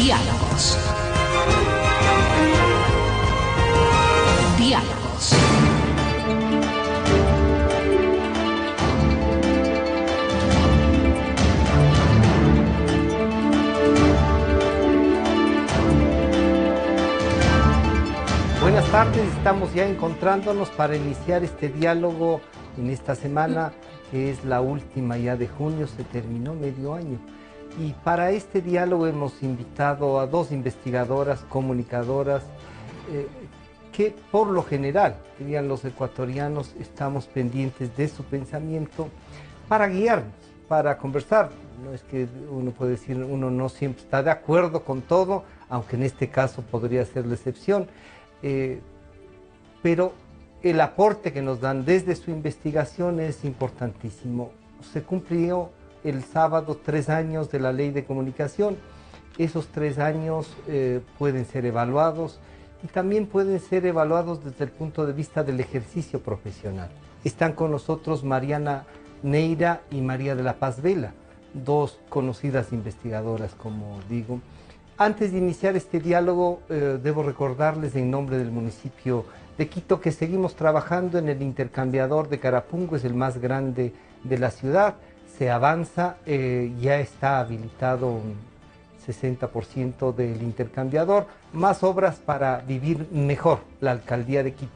Diálogos. Diálogos. Buenas tardes, estamos ya encontrándonos para iniciar este diálogo en esta semana, que es la última ya de junio, se terminó medio año. Y para este diálogo hemos invitado a dos investigadoras, comunicadoras, que por lo general, dirían los ecuatorianos, estamos pendientes de su pensamiento para guiarnos, para conversar. No es que uno puede decir, uno no siempre está de acuerdo con todo, aunque en este caso podría ser la excepción. Pero el aporte que nos dan desde su investigación es importantísimo. Se cumplió el sábado 3 años de la Ley de Comunicación. Esos 3 años pueden ser evaluados y también pueden ser evaluados desde el punto de vista del ejercicio profesional. Están con nosotros Mariana Neira y María de la Paz Vela, dos conocidas investigadoras, como digo. Antes de iniciar este diálogo, debo recordarles en nombre del municipio de Quito que seguimos trabajando en el intercambiador de Carapungo, es el más grande de la ciudad. Se avanza, ya está habilitado un 60% del intercambiador, más obras para vivir mejor, la alcaldía de Quito.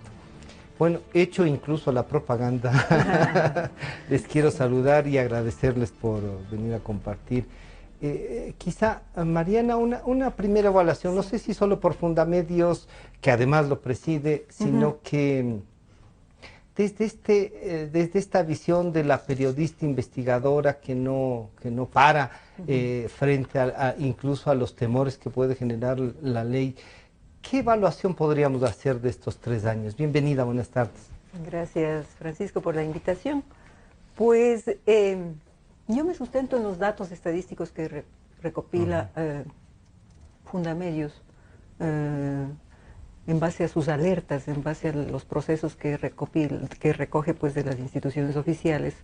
Bueno, hecho incluso la propaganda, les quiero saludar y agradecerles por venir a compartir. Quizá, Mariana, una primera evaluación, no sé si solo por Fundamedios, que además lo preside, sino que desde esta visión de la periodista investigadora que no para frente incluso a los temores que puede generar la ley, ¿qué evaluación podríamos hacer de estos 3 años? Bienvenida, buenas tardes. Gracias, Francisco, por la invitación. Pues yo me sustento en los datos estadísticos que recopila Fundamedios, en base a sus alertas, en base a los procesos que recoge pues, de las instituciones oficiales.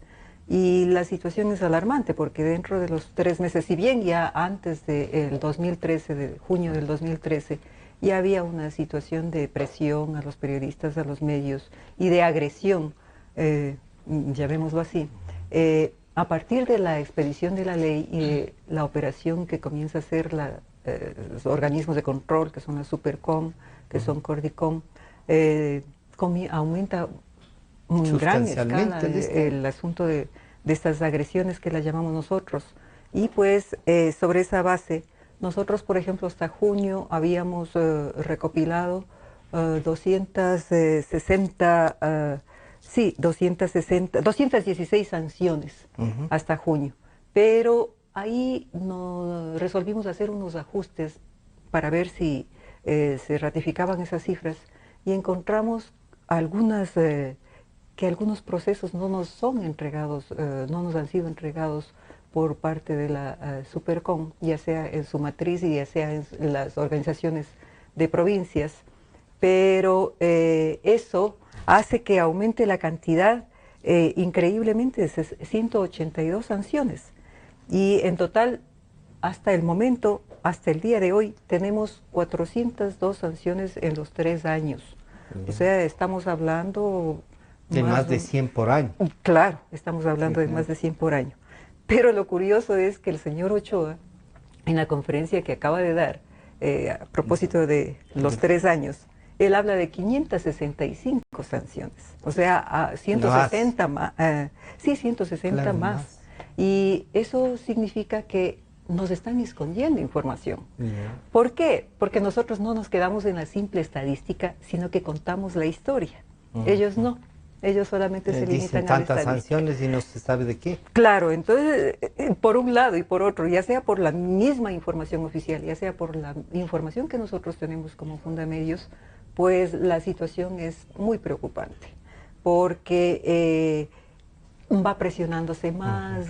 Y la situación es alarmante porque dentro de los 3 meses, si bien ya antes del 2013, de junio del 2013, ya había una situación de presión a los periodistas, a los medios y de agresión, llamémoslo así, a partir de la expedición de la ley y la operación que comienza a hacer los organismos de control, que son la Supercom, que son Cordicom, aumenta en gran escala el asunto de estas agresiones que las llamamos nosotros. Y pues sobre esa base, nosotros por ejemplo hasta junio habíamos recopilado 216 sanciones hasta junio, pero ahí resolvimos hacer unos ajustes para ver si se ratificaban esas cifras y encontramos que algunos procesos no nos son entregados, no nos han sido entregados por parte de la Supercom, ya sea en su matriz y ya sea en las organizaciones de provincias, pero eso hace que aumente la cantidad increíblemente de 182 sanciones. Y en total, hasta el momento, hasta el día de hoy, tenemos 402 sanciones en los 3 años. Bien. O sea, estamos hablando... De más de 100 por año. Claro, estamos hablando de más de 100 por año. Pero lo curioso es que el señor Ochoa, en la conferencia que acaba de dar, a propósito de los 3 años, él habla de 565 sanciones, o sea, a 160 más. Sí, 160 claro, más. Y eso significa que nos están escondiendo información. ¿Por qué? Porque nosotros no nos quedamos en la simple estadística, sino que contamos la historia. Ellos no. Ellos solamente se limitan a tantas sanciones y no se sabe de qué. Claro, entonces, por un lado y por otro, ya sea por la misma información oficial, ya sea por la información que nosotros tenemos como Fundamedios, pues la situación es muy preocupante, porque va presionándose más,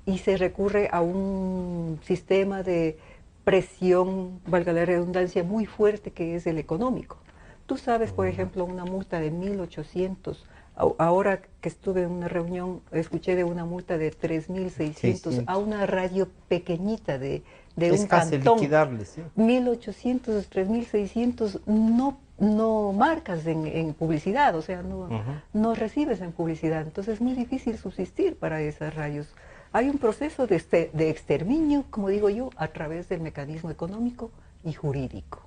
y se recurre a un sistema de presión, valga la redundancia, muy fuerte que es el económico. Tú sabes, por ejemplo, una multa de 1.800. Ahora que estuve en una reunión, escuché de una multa de 3.600 a una radio pequeñita de de es un casi cantón. liquidable, ¿sí? 1.800, 3.600 no marcas en publicidad, o sea, no recibes en publicidad. Entonces es muy difícil subsistir para esas radios. Hay un proceso de exterminio, como digo yo, a través del mecanismo económico y jurídico.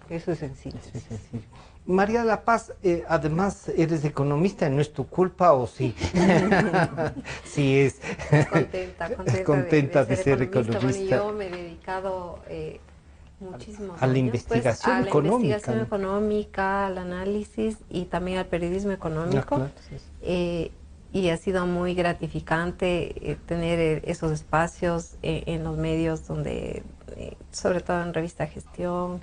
Eso es sencillo. Eso es sencillo. María La Paz, además eres economista, ¿no es tu culpa o sí? Sí es. Contenta De ser economista. Bueno, yo me he dedicado muchísimos a la años investigación a la económica. investigación económica, al análisis y también al periodismo económico. Claro, sí. Y ha sido muy gratificante tener esos espacios en los medios donde, sobre todo en Revista Gestión,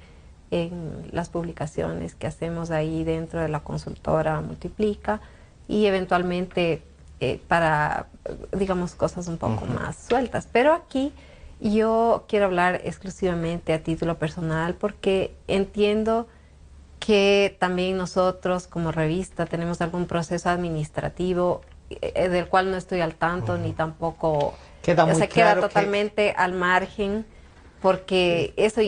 en las publicaciones que hacemos ahí dentro de la consultora Multiplica y eventualmente para, digamos, cosas un poco más sueltas. Pero aquí yo quiero hablar exclusivamente a título personal porque entiendo que también nosotros como revista tenemos algún proceso administrativo del cual no estoy al tanto ni tampoco queda muy queda claro totalmente al margen porque eso,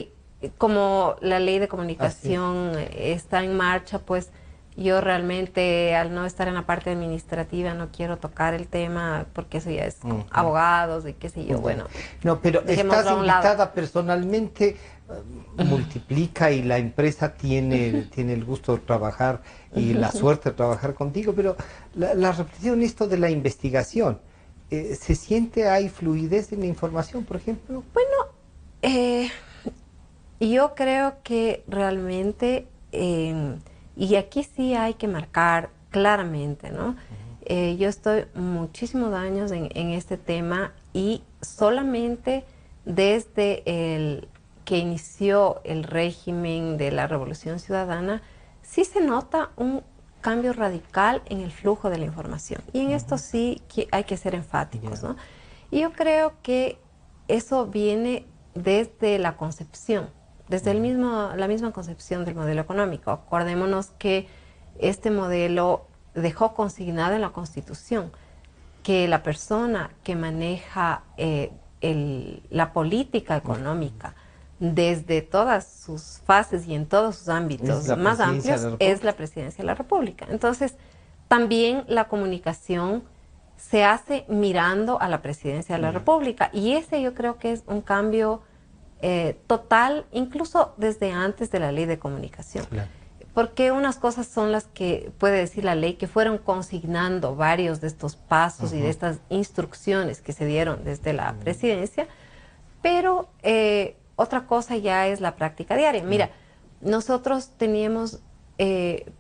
como la ley de comunicación está en marcha, pues yo realmente al no estar en la parte administrativa no quiero tocar el tema porque eso ya es con abogados y qué sé yo, bueno. No, pero estás invitada personalmente, Multiplica y la empresa tiene el gusto de trabajar y la suerte de trabajar contigo, pero la reflexión esto de la investigación, ¿se siente hay fluidez en la información, por ejemplo? Bueno, yo creo que realmente, y aquí sí hay que marcar claramente, ¿no? Yo estoy muchísimos años en este tema y solamente desde el que inició el régimen de la Revolución Ciudadana, sí se nota un cambio radical en el flujo de la información. Y en esto sí que hay que ser enfáticos, ¿no? Y yo creo que eso viene desde la concepción, desde la misma concepción del modelo económico. Acordémonos que este modelo dejó consignado en la Constitución que la persona que maneja la política económica desde todas sus fases y en todos sus ámbitos más amplios es la Presidencia de la República. Entonces, también la comunicación se hace mirando a la Presidencia de la República y ese yo creo que es un cambio total, incluso desde antes de la ley de comunicación. Claro. Porque unas cosas son las que puede decir la ley, que fueron consignando varios de estos pasos y de estas instrucciones que se dieron desde la presidencia, pero otra cosa ya es la práctica diaria. Mira, nosotros teníamos,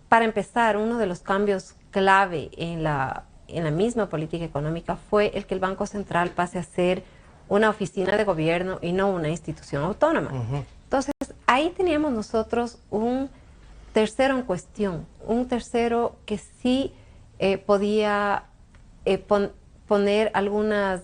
para empezar, uno de los cambios clave en la misma política económica fue el que el Banco Central pase a ser una oficina de gobierno y no una institución autónoma. Entonces, ahí teníamos nosotros un tercero en cuestión, un tercero que sí podía poner algunas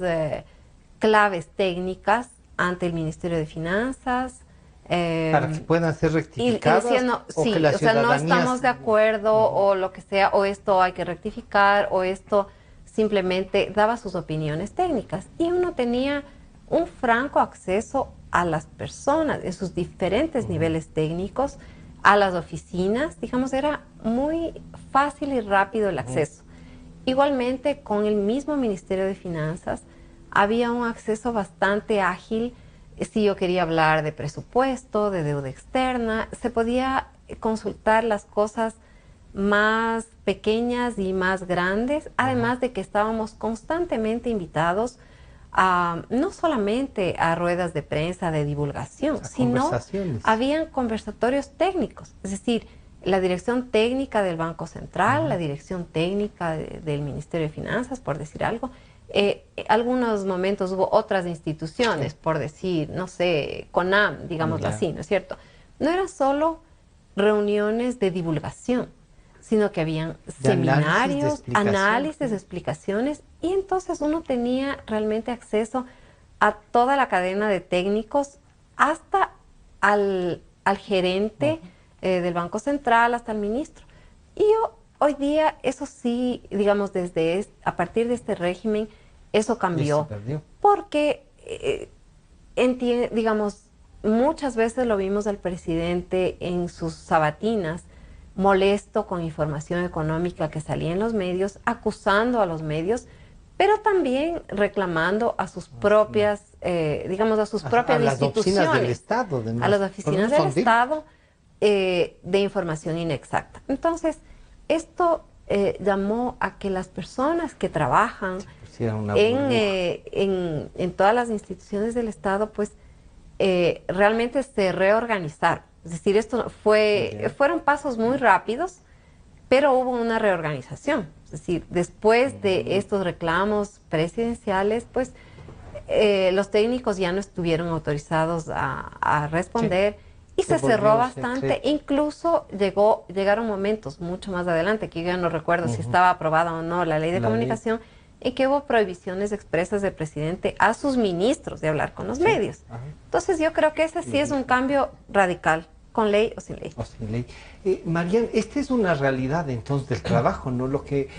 claves técnicas ante el Ministerio de Finanzas. Para que puedan ser rectificadas. Y diciendo, sí, o sea, no estamos de acuerdo o lo que sea, o esto hay que rectificar, o esto simplemente daba sus opiniones técnicas. Y uno tenía un franco acceso a las personas en sus diferentes niveles técnicos, a las oficinas, digamos, era muy fácil y rápido el acceso. Igualmente, con el mismo Ministerio de Finanzas, había un acceso bastante ágil. Si yo quería hablar de presupuesto, de deuda externa, se podía consultar las cosas más pequeñas y más grandes, además de que estábamos constantemente invitados no solamente a ruedas de prensa de divulgación, sino habían conversatorios técnicos, es decir, la dirección técnica del Banco Central, la dirección técnica del Ministerio de Finanzas, por decir algo. Algunos momentos hubo otras instituciones, por decir, no sé, CONAM, digámoslo así, ¿no es cierto? No eran solo reuniones de divulgación, sino que habían seminarios, análisis, explicaciones, y entonces uno tenía realmente acceso a toda la cadena de técnicos, hasta al gerente del Banco Central, hasta el ministro. Y hoy día, eso sí, digamos, a partir de este régimen, eso cambió. Porque digamos, muchas veces lo vimos al presidente en sus sabatinas, molesto con información económica que salía en los medios, acusando a los medios, pero también reclamando a sus propias, digamos, a sus propias a las instituciones, oficinas del Estado, además. a las oficinas del Estado, de información inexacta. Entonces, esto llamó a que las personas que trabajan en todas las instituciones del Estado, pues realmente se reorganizaron. Es decir, fueron pasos muy rápidos, pero hubo una reorganización. Es decir, después de estos reclamos presidenciales, pues los técnicos ya no estuvieron autorizados a responder. Sí. Y se cerró bastante, incluso llegaron momentos mucho más adelante, que yo ya no recuerdo si estaba aprobada o no la ley de comunicación, en que hubo prohibiciones expresas del presidente a sus ministros de hablar con los medios. Entonces yo creo que ese sí es un cambio radical, con ley o sin ley. O sin ley. María, esta es una realidad entonces del trabajo, ¿no? Lo que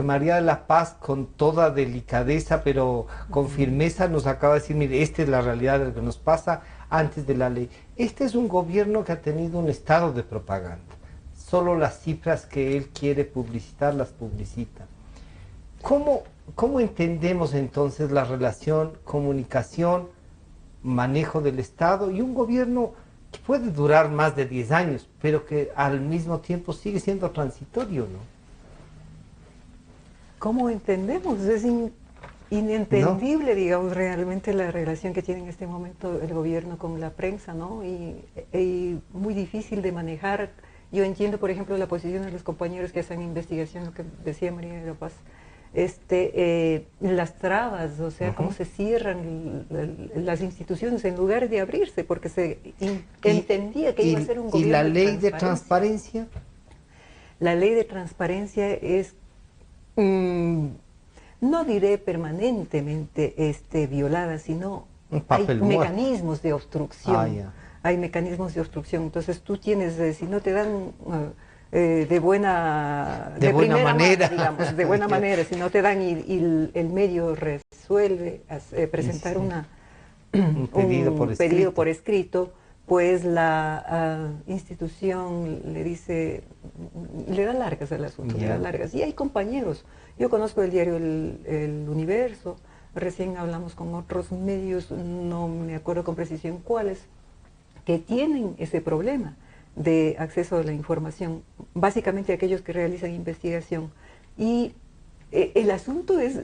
María de la Paz, con toda delicadeza, pero con firmeza, nos acaba de decir, mire, esta es la realidad de lo que nos pasa antes de la ley. Este es un gobierno que ha tenido un estado de propaganda. Solo las cifras que él quiere publicitar, las publicita. ¿Cómo entendemos entonces la relación comunicación, manejo del Estado y un gobierno que puede durar más de 10 años, pero que al mismo tiempo sigue siendo transitorio, ¿no? ¿Cómo entendemos? Es inentendible, ¿no? Digamos, realmente la relación que tiene en este momento el gobierno con la prensa, ¿no? Y muy difícil de manejar. Yo entiendo, por ejemplo, la posición de los compañeros que hacen investigación, lo que decía María de la Paz, las trabas, o sea, cómo se cierran las instituciones en lugar de abrirse, porque se entendía que iba a ser un gobierno. ¿Y la ley de transparencia? La ley de transparencia es, no diré permanentemente violada, sino hay mecanismos de obstrucción. Hay mecanismos de obstrucción. Entonces tú tienes, si no te dan de buena manera, digamos, de buena manera, si no te dan y el medio resuelve presentar un pedido por escrito, pues la institución le dice, le da largas al asunto, le da largas. Y hay compañeros, yo conozco el diario El Universo, recién hablamos con otros medios, no me acuerdo con precisión cuáles, que tienen ese problema de acceso a la información, básicamente aquellos que realizan investigación. Y el asunto es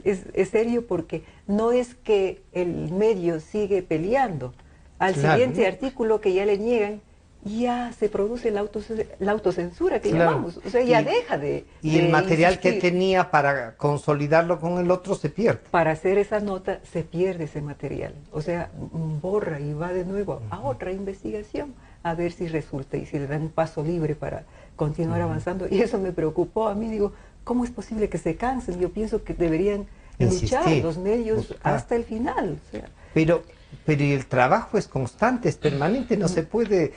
serio porque no es que el medio sigue peleando. Al siguiente artículo que ya le niegan, ya se produce la autocensura que llamamos. O sea, ya deja de... Y el material que tenía para consolidarlo con el otro se pierde. Para hacer esa nota se pierde ese material. O sea, borra y va de nuevo a otra investigación a ver si resulta y si le dan un paso libre para continuar avanzando. Y eso me preocupó a mí. Digo, ¿cómo es posible que se cansen? Yo pienso que deberían luchar los medios hasta el final. O sea, pero el trabajo es constante, es permanente, no se puede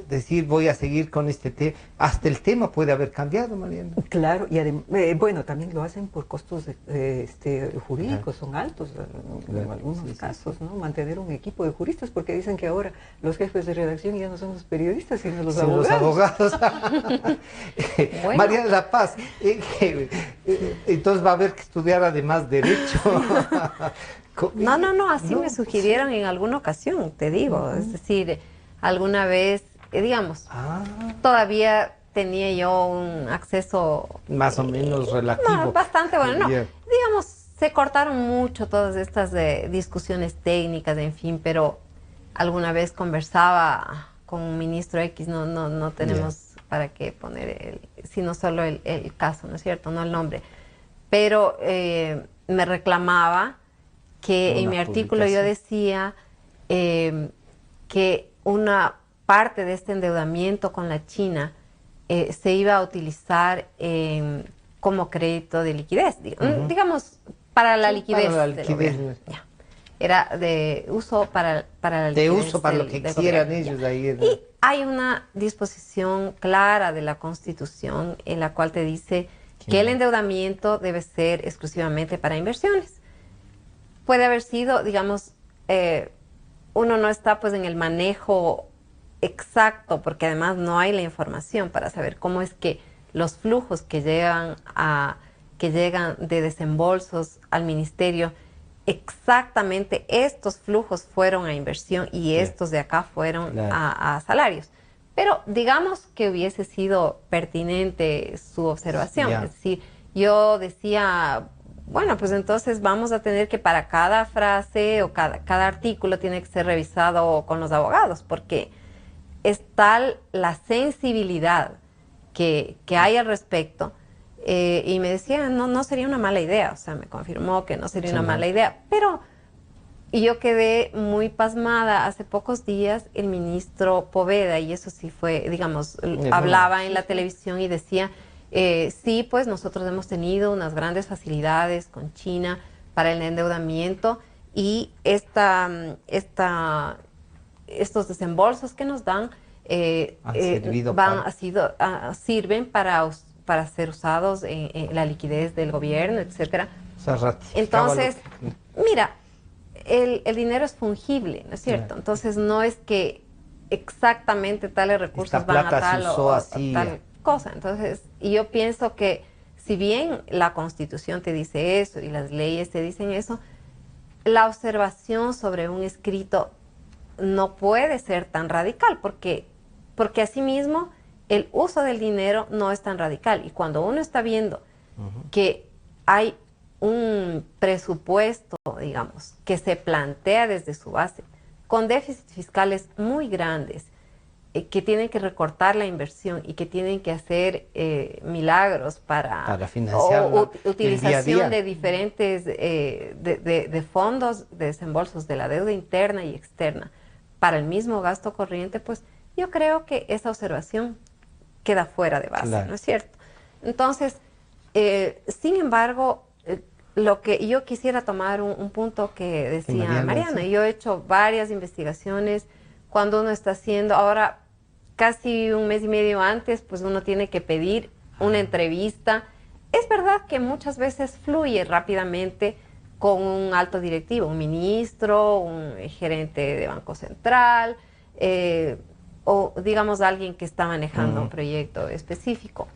decir voy a seguir con este tema. Hasta el tema puede haber cambiado, Mariana. Claro, y bueno, también lo hacen por costos jurídicos, son altos en algunos casos, ¿no? Mantener un equipo de juristas, porque dicen que ahora los jefes de redacción ya no son los periodistas, sino los abogados. Bueno. María de la Paz, entonces va a haber que estudiar además Derecho. No, así me sugirieron en alguna ocasión, te digo. Es decir, alguna vez, digamos, todavía tenía yo un acceso... Más o menos relativo. Bastante bueno, no. Digamos, se cortaron mucho todas estas discusiones técnicas, en fin, pero alguna vez conversaba con un ministro X, no tenemos para qué poner sino solo el caso, ¿no es cierto? No el nombre. Pero me reclamaba que en mi artículo yo decía que una parte de este endeudamiento con la China se iba a utilizar como crédito de liquidez, digamos, para la liquidez. Para la liquidez. Era de uso para la liquidez. De uso para lo que quisieran ellos ahí. Y hay una disposición clara de la Constitución en la cual te dice que el endeudamiento debe ser exclusivamente para inversiones. Puede haber sido, digamos, uno no está pues en el manejo exacto, porque además no hay la información para saber cómo es que los flujos que llegan de desembolsos al ministerio, exactamente estos flujos fueron a inversión y estos de acá fueron a salarios. Pero digamos que hubiese sido pertinente su observación. Es decir, yo decía, bueno, pues entonces vamos a tener que para cada frase o cada artículo tiene que ser revisado con los abogados, porque es tal la sensibilidad que hay al respecto. Y me decía, no sería una mala idea. O sea, me confirmó que no sería una mala idea. Pero yo quedé muy pasmada. Hace pocos días el ministro Poveda, y eso sí fue, digamos, hablaba en la televisión y decía, sí, pues nosotros hemos tenido unas grandes facilidades con China para el endeudamiento y estos desembolsos que nos dan sirven para ser usados en la liquidez del gobierno, etcétera. Entonces, mira, el dinero es fungible, ¿no es cierto? Entonces no es que exactamente tales recursos van a tal o tal cosa. Entonces, y yo pienso que si bien la Constitución te dice eso y las leyes te dicen eso, la observación sobre un escrito no puede ser tan radical, porque asimismo el uso del dinero no es tan radical. Y cuando uno está viendo que hay un presupuesto, digamos, que se plantea desde su base, con déficits fiscales muy grandes, que tienen que recortar la inversión y que tienen que hacer milagros para financiar utilización de diferentes de fondos, de desembolsos de la deuda interna y externa para el mismo gasto corriente, pues yo creo que esa observación queda fuera de base, ¿no es cierto? Entonces, sin embargo, lo que yo quisiera tomar un punto que decía Mariana, yo he hecho varias investigaciones. Cuando uno está haciendo, ahora casi un mes y medio antes, pues uno tiene que pedir una entrevista. Es verdad que muchas veces fluye rápidamente con un alto directivo, un ministro, un gerente de Banco Central, o digamos alguien que está manejando un proyecto específico.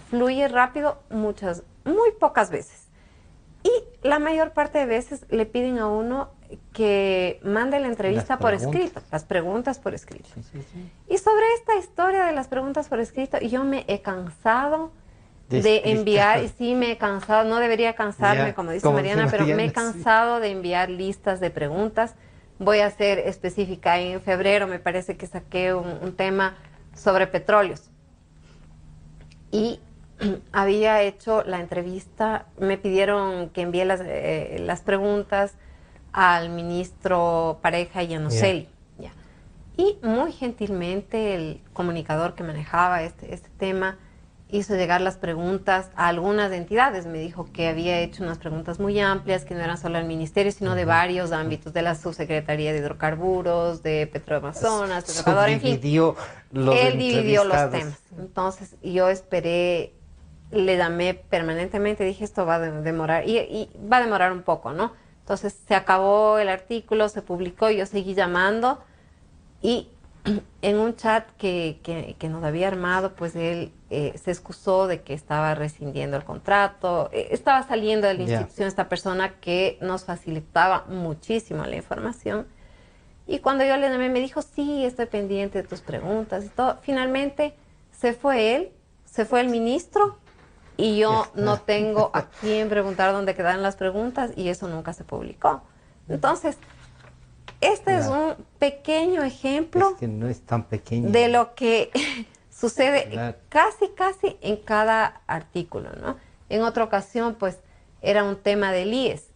Fluye rápido muy pocas veces. Y la mayor parte de veces le piden a uno que mande la entrevista por escrito, las preguntas por escrito. Y sobre esta historia de las preguntas por escrito, yo me he cansado de enviar, y sí me he cansado, no debería cansarme, como dice Mariana, pero me he cansado de enviar listas de preguntas. Voy a ser específica, en febrero me parece que saqué un tema sobre petróleos. Y había hecho la entrevista, me pidieron que envíe las preguntas al ministro Pareja y a Nocelli. Y muy gentilmente el comunicador que manejaba este tema hizo llegar las preguntas a algunas entidades. Me dijo que había hecho unas preguntas muy amplias, que no eran solo al ministerio, sino de varios ámbitos, de la Subsecretaría de Hidrocarburos, de Petroamazonas, de Ecuador, en fin. Él dividió los temas. Entonces yo esperé, le llamé permanentemente, dije esto va a demorar, y va a demorar un poco, ¿no? Entonces se acabó el artículo, se publicó, yo seguí llamando, y en un chat que nos había armado, pues él se excusó de que estaba rescindiendo el contrato, estaba saliendo de la institución esta persona que nos facilitaba muchísimo la información. Y cuando yo le llamé me dijo, sí, estoy pendiente de tus preguntas y todo. Finalmente se fue él, se fue el ministro, y yo no tengo a quién preguntar dónde quedaron las preguntas, y eso nunca se publicó. Entonces, este es un pequeño ejemplo, es que no es tan pequeño, de lo que sucede casi en cada artículo, ¿no? En otra ocasión, pues, era un tema del IES,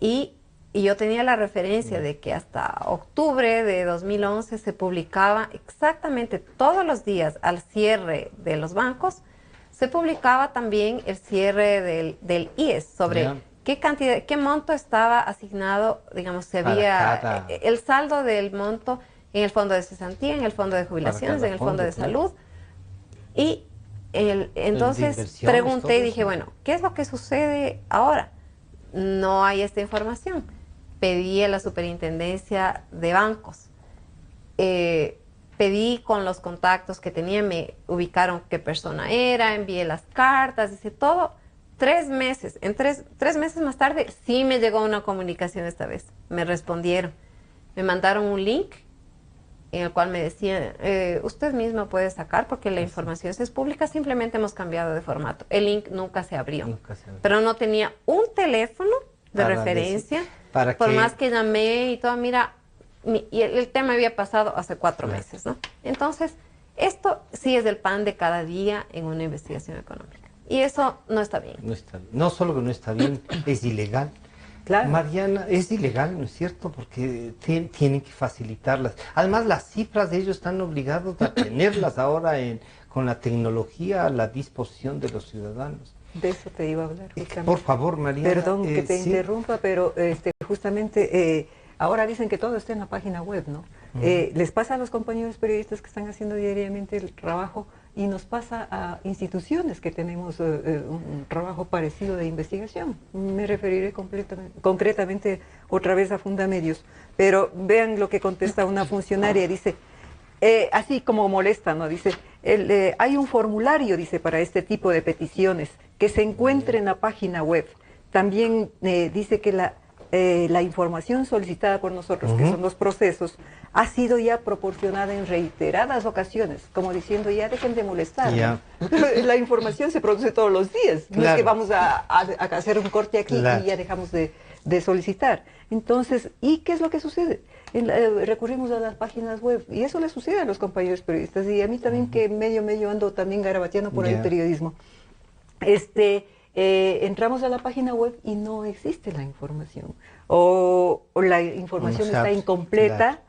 y yo tenía la referencia de que hasta octubre de 2011 se publicaba exactamente todos los días al cierre de los bancos, se publicaba también el cierre del IES sobre qué cantidad, qué monto estaba asignado, digamos, se había el saldo del monto en el fondo de cesantía, en el fondo de jubilaciones, en el fondo de salud. Y entonces pregunté y dije, bueno, ¿qué es lo que sucede ahora? No hay esta información. pedí a la superintendencia de bancos. Pedí con los contactos que tenía, me ubicaron qué persona era, envié las cartas, hice todo. 3 meses, tres meses más tarde, sí me llegó una comunicación esta vez. Me respondieron. Me mandaron un link en el cual me decían, usted mismo puede sacar porque la información es pública, simplemente hemos cambiado de formato. El link nunca se abrió. Pero no tenía un teléfono de referencia, por más que llamé y todo, mira, y el tema había pasado hace 4 meses, ¿no? Entonces, esto sí es el pan de cada día en una investigación económica. Y eso no está bien. No solo que no está bien, es ilegal. Claro. Mariana, es ilegal, ¿no es cierto? Porque tienen que facilitarlas. Además, las cifras de ellos están obligados a tenerlas ahora con la tecnología a la disposición de los ciudadanos. De eso te iba a hablar. Por favor, Mariana. Perdón que te sí. interrumpa, pero justamente ahora dicen que todo está en la página web, ¿no? Les pasa a los compañeros periodistas que están haciendo diariamente el trabajo y nos pasa a instituciones que tenemos un trabajo parecido de investigación. Me referiré concretamente otra vez a Fundamedios, pero vean lo que contesta una funcionaria, dice, así como molesta, ¿no? Dice, hay un formulario, dice, para este tipo de peticiones que se encuentra en la página web. También dice que la información solicitada por nosotros, que son los procesos, ha sido ya proporcionada en reiteradas ocasiones, como diciendo, ya dejen de molestar. La información se produce todos los días, no es que vamos a hacer un corte aquí y ya dejamos de solicitar. Entonces, ¿y qué es lo que sucede? Recurrimos a las páginas web, y eso le sucede a los compañeros periodistas, y a mí también que medio ando también garabateando por el periodismo. Entramos a la página web y no existe la información, o la información está incompleta,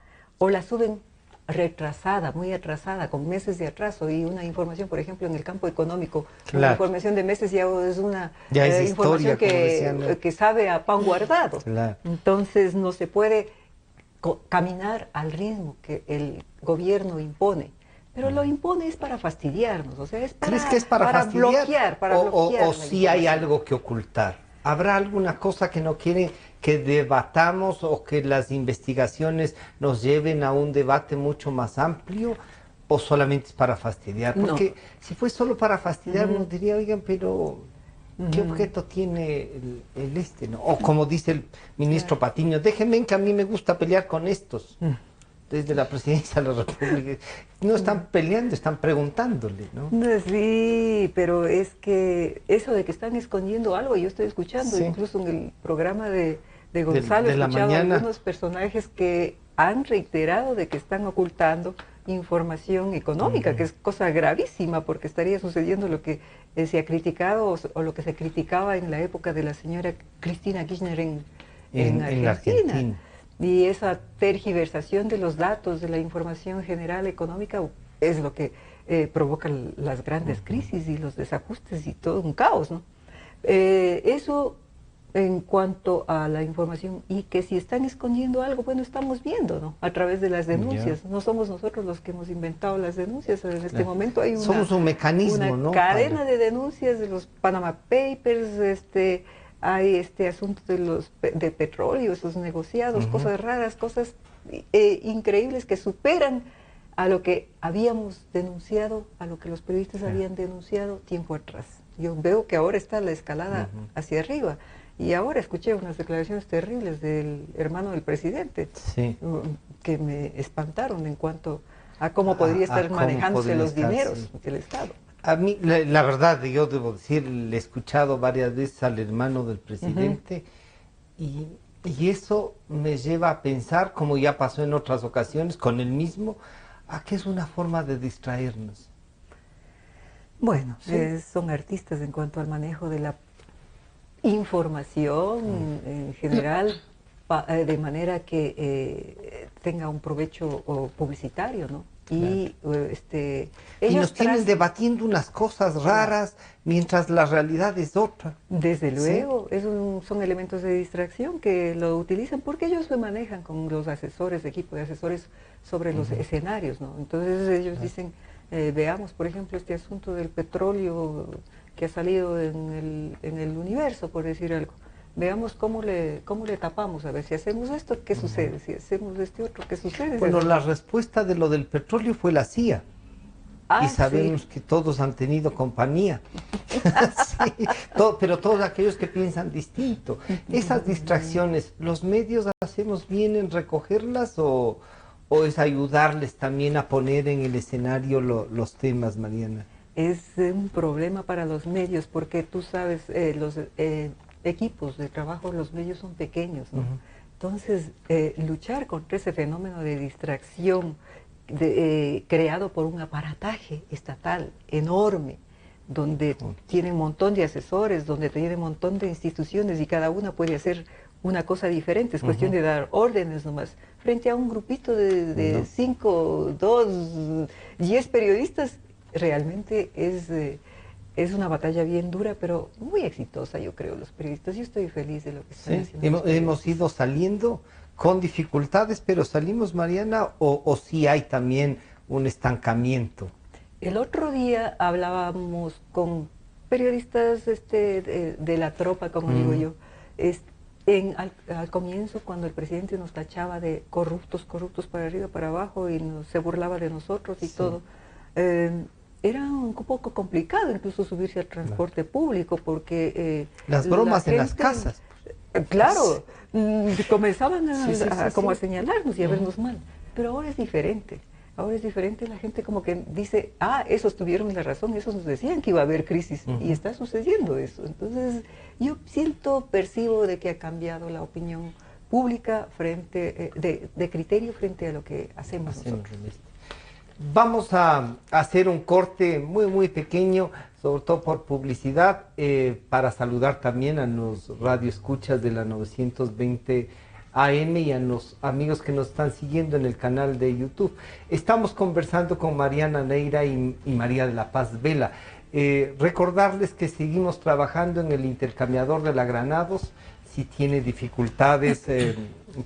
o la suben retrasada, muy atrasada, con meses de atraso, y una información, por ejemplo, en el campo económico, una información de meses ya es una información que sabe a pan guardado. Entonces no se puede caminar al ritmo que el gobierno impone. Pero lo impone es para fastidiarnos, o sea, es para, ¿crees que es para bloquear, o si hay algo que ocultar? ¿Habrá alguna cosa que no quieren que debatamos o que las investigaciones nos lleven a un debate mucho más amplio? ¿O solamente es para fastidiar? Porque si fue solo para fastidiar, nos diría, oigan, pero ¿qué objeto tiene el ¿no? O como dice el ministro Patiño, déjenme que a mí me gusta pelear con estos. Desde la presidencia de la República. No están peleando, están preguntándole, ¿no? Sí, pero es que eso de que están escondiendo algo, yo estoy escuchando, incluso en el programa de Gonzalo, he escuchado algunos personajes que han reiterado de que están ocultando información económica, que es cosa gravísima, porque estaría sucediendo lo que se ha criticado o lo que se criticaba en la época de la señora Cristina Kirchner en Argentina. Y esa tergiversación de los datos, de la información general económica, es lo que provoca las grandes crisis y los desajustes y todo un caos, ¿no? Eso en cuanto a la información, y que si están escondiendo algo, bueno, estamos viendo, ¿no? A través de las denuncias. No somos nosotros los que hemos inventado las denuncias. En este momento hay somos un mecanismo, una cadena de denuncias de los Panama Papers, hay este asunto de petróleo, esos negociados, cosas raras, cosas increíbles que superan a lo que habíamos denunciado, a lo que los periodistas habían denunciado tiempo atrás. Yo veo que ahora está la escalada hacia arriba. Y ahora escuché unas declaraciones terribles del hermano del presidente, que me espantaron en cuanto a cómo podría estar manejándose los dineros del Estado. A mí, la verdad, yo debo decir, le he escuchado varias veces al hermano del presidente y eso me lleva a pensar, como ya pasó en otras ocasiones con él mismo, a que es una forma de distraernos. Bueno, son artistas en cuanto al manejo de la información en general, de manera que tenga un provecho publicitario, ¿no? Y ellos nos tienen debatiendo unas cosas raras mientras la realidad es otra. Desde luego, son elementos de distracción que lo utilizan porque ellos lo manejan con los asesores, equipo de asesores sobre los escenarios, ¿no? Entonces ellos dicen, veamos por ejemplo este asunto del petróleo que ha salido en el universo, por decir algo. veamos cómo le tapamos, a ver si hacemos esto, ¿qué sucede? Si hacemos este otro, ¿qué sucede? Bueno, la respuesta de lo del petróleo fue la CIA. Y sabemos que todos han tenido compañía. Sí, pero todos aquellos que piensan distinto. Esas distracciones, ¿los medios hacemos bien en recogerlas o es ayudarles también a poner en el escenario los temas, Mariana? Es un problema para los medios porque tú sabes, los equipos de trabajo, los medios son pequeños, ¿no? Entonces, luchar contra ese fenómeno de distracción creado por un aparataje estatal enorme, donde tiene un montón de asesores, donde tiene un montón de instituciones y cada una puede hacer una cosa diferente, es cuestión de dar órdenes nomás, frente a un grupito de 5, 2, 10 periodistas, realmente es una batalla bien dura, pero muy exitosa, yo creo, los periodistas. Yo estoy feliz de lo que están haciendo. Hemos ido saliendo con dificultades, pero salimos, Mariana, o sí hay también un estancamiento. El otro día hablábamos con periodistas de la tropa, como digo yo, al comienzo, cuando el presidente nos tachaba de corruptos para arriba, para abajo, y se burlaba de nosotros y todo, era un poco complicado incluso subirse al transporte público, porque... las bromas en las casas. Claro, comenzaban a señalarnos y a vernos mal, pero ahora es diferente. Ahora es diferente, la gente como que dice, esos tuvieron la razón, esos nos decían que iba a haber crisis, y está sucediendo eso. Entonces, yo percibo de que ha cambiado la opinión pública de criterio frente a lo que hacemos nosotros. Vamos a hacer un corte muy, muy pequeño, sobre todo por publicidad, para saludar también a los radioescuchas de la 920 AM y a los amigos que nos están siguiendo en el canal de YouTube. Estamos conversando con Mariana Neira y María de la Paz Vela. Recordarles que seguimos trabajando en el intercambiador de la Granados. Si tiene dificultades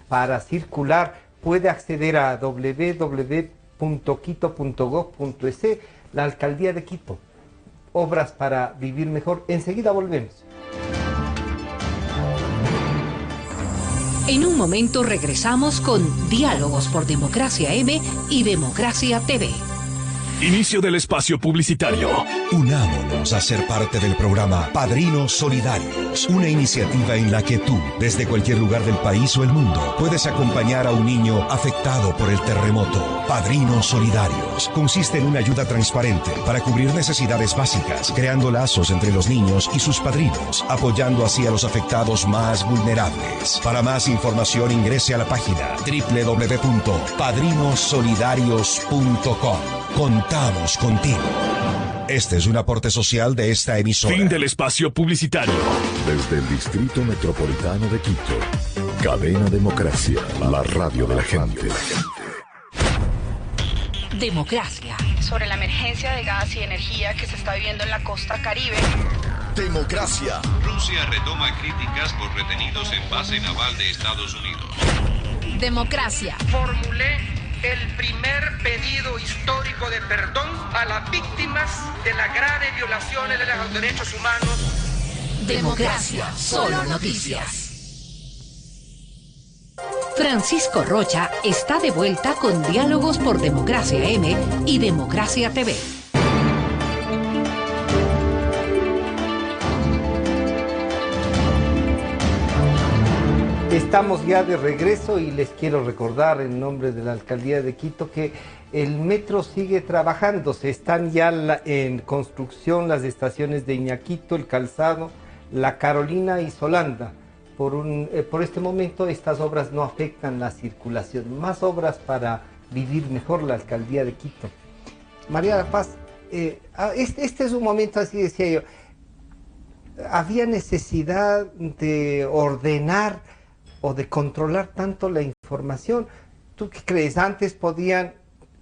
para circular, puede acceder a www.quito.gov.es, la Alcaldía de Quito. Obras para vivir mejor. Enseguida volvemos. En un momento regresamos con Diálogos por Democracia M y Democracia TV. Inicio del espacio publicitario. Unámonos a ser parte del programa Padrinos Solidarios, una iniciativa en la que tú, desde cualquier lugar del país o el mundo, puedes acompañar a un niño afectado por el terremoto. Padrinos Solidarios consiste en una ayuda transparente para cubrir necesidades básicas, creando lazos entre los niños y sus padrinos, apoyando así a los afectados más vulnerables. Para más información ingrese a la página www.padrinosolidarios.com. Contamos contigo. Este es un aporte social de esta emisora. Fin del espacio publicitario. Desde el Distrito Metropolitano de Quito, Cadena Democracia, la radio de la gente. Democracia. Sobre la emergencia de gas y energía que se está viviendo en la costa Caribe. Democracia. Rusia retoma críticas por retenidos en base naval de Estados Unidos. Democracia. Formulé el primer pedido histórico de perdón a las víctimas de las graves violaciones de los derechos humanos. Democracia, solo noticias. Francisco Rocha está de vuelta con Diálogos por Democracia M y Democracia TV. Estamos ya de regreso y les quiero recordar en nombre de la Alcaldía de Quito que el metro sigue trabajándose. Están ya en construcción las estaciones de Iñaquito, El Calzado, La Carolina y Solanda. Por este momento estas obras no afectan la circulación. Más obras para vivir mejor la Alcaldía de Quito. María La Paz, este es un momento, así decía yo, había necesidad de ordenar o de controlar tanto la información. ¿Tú qué crees? Antes podían,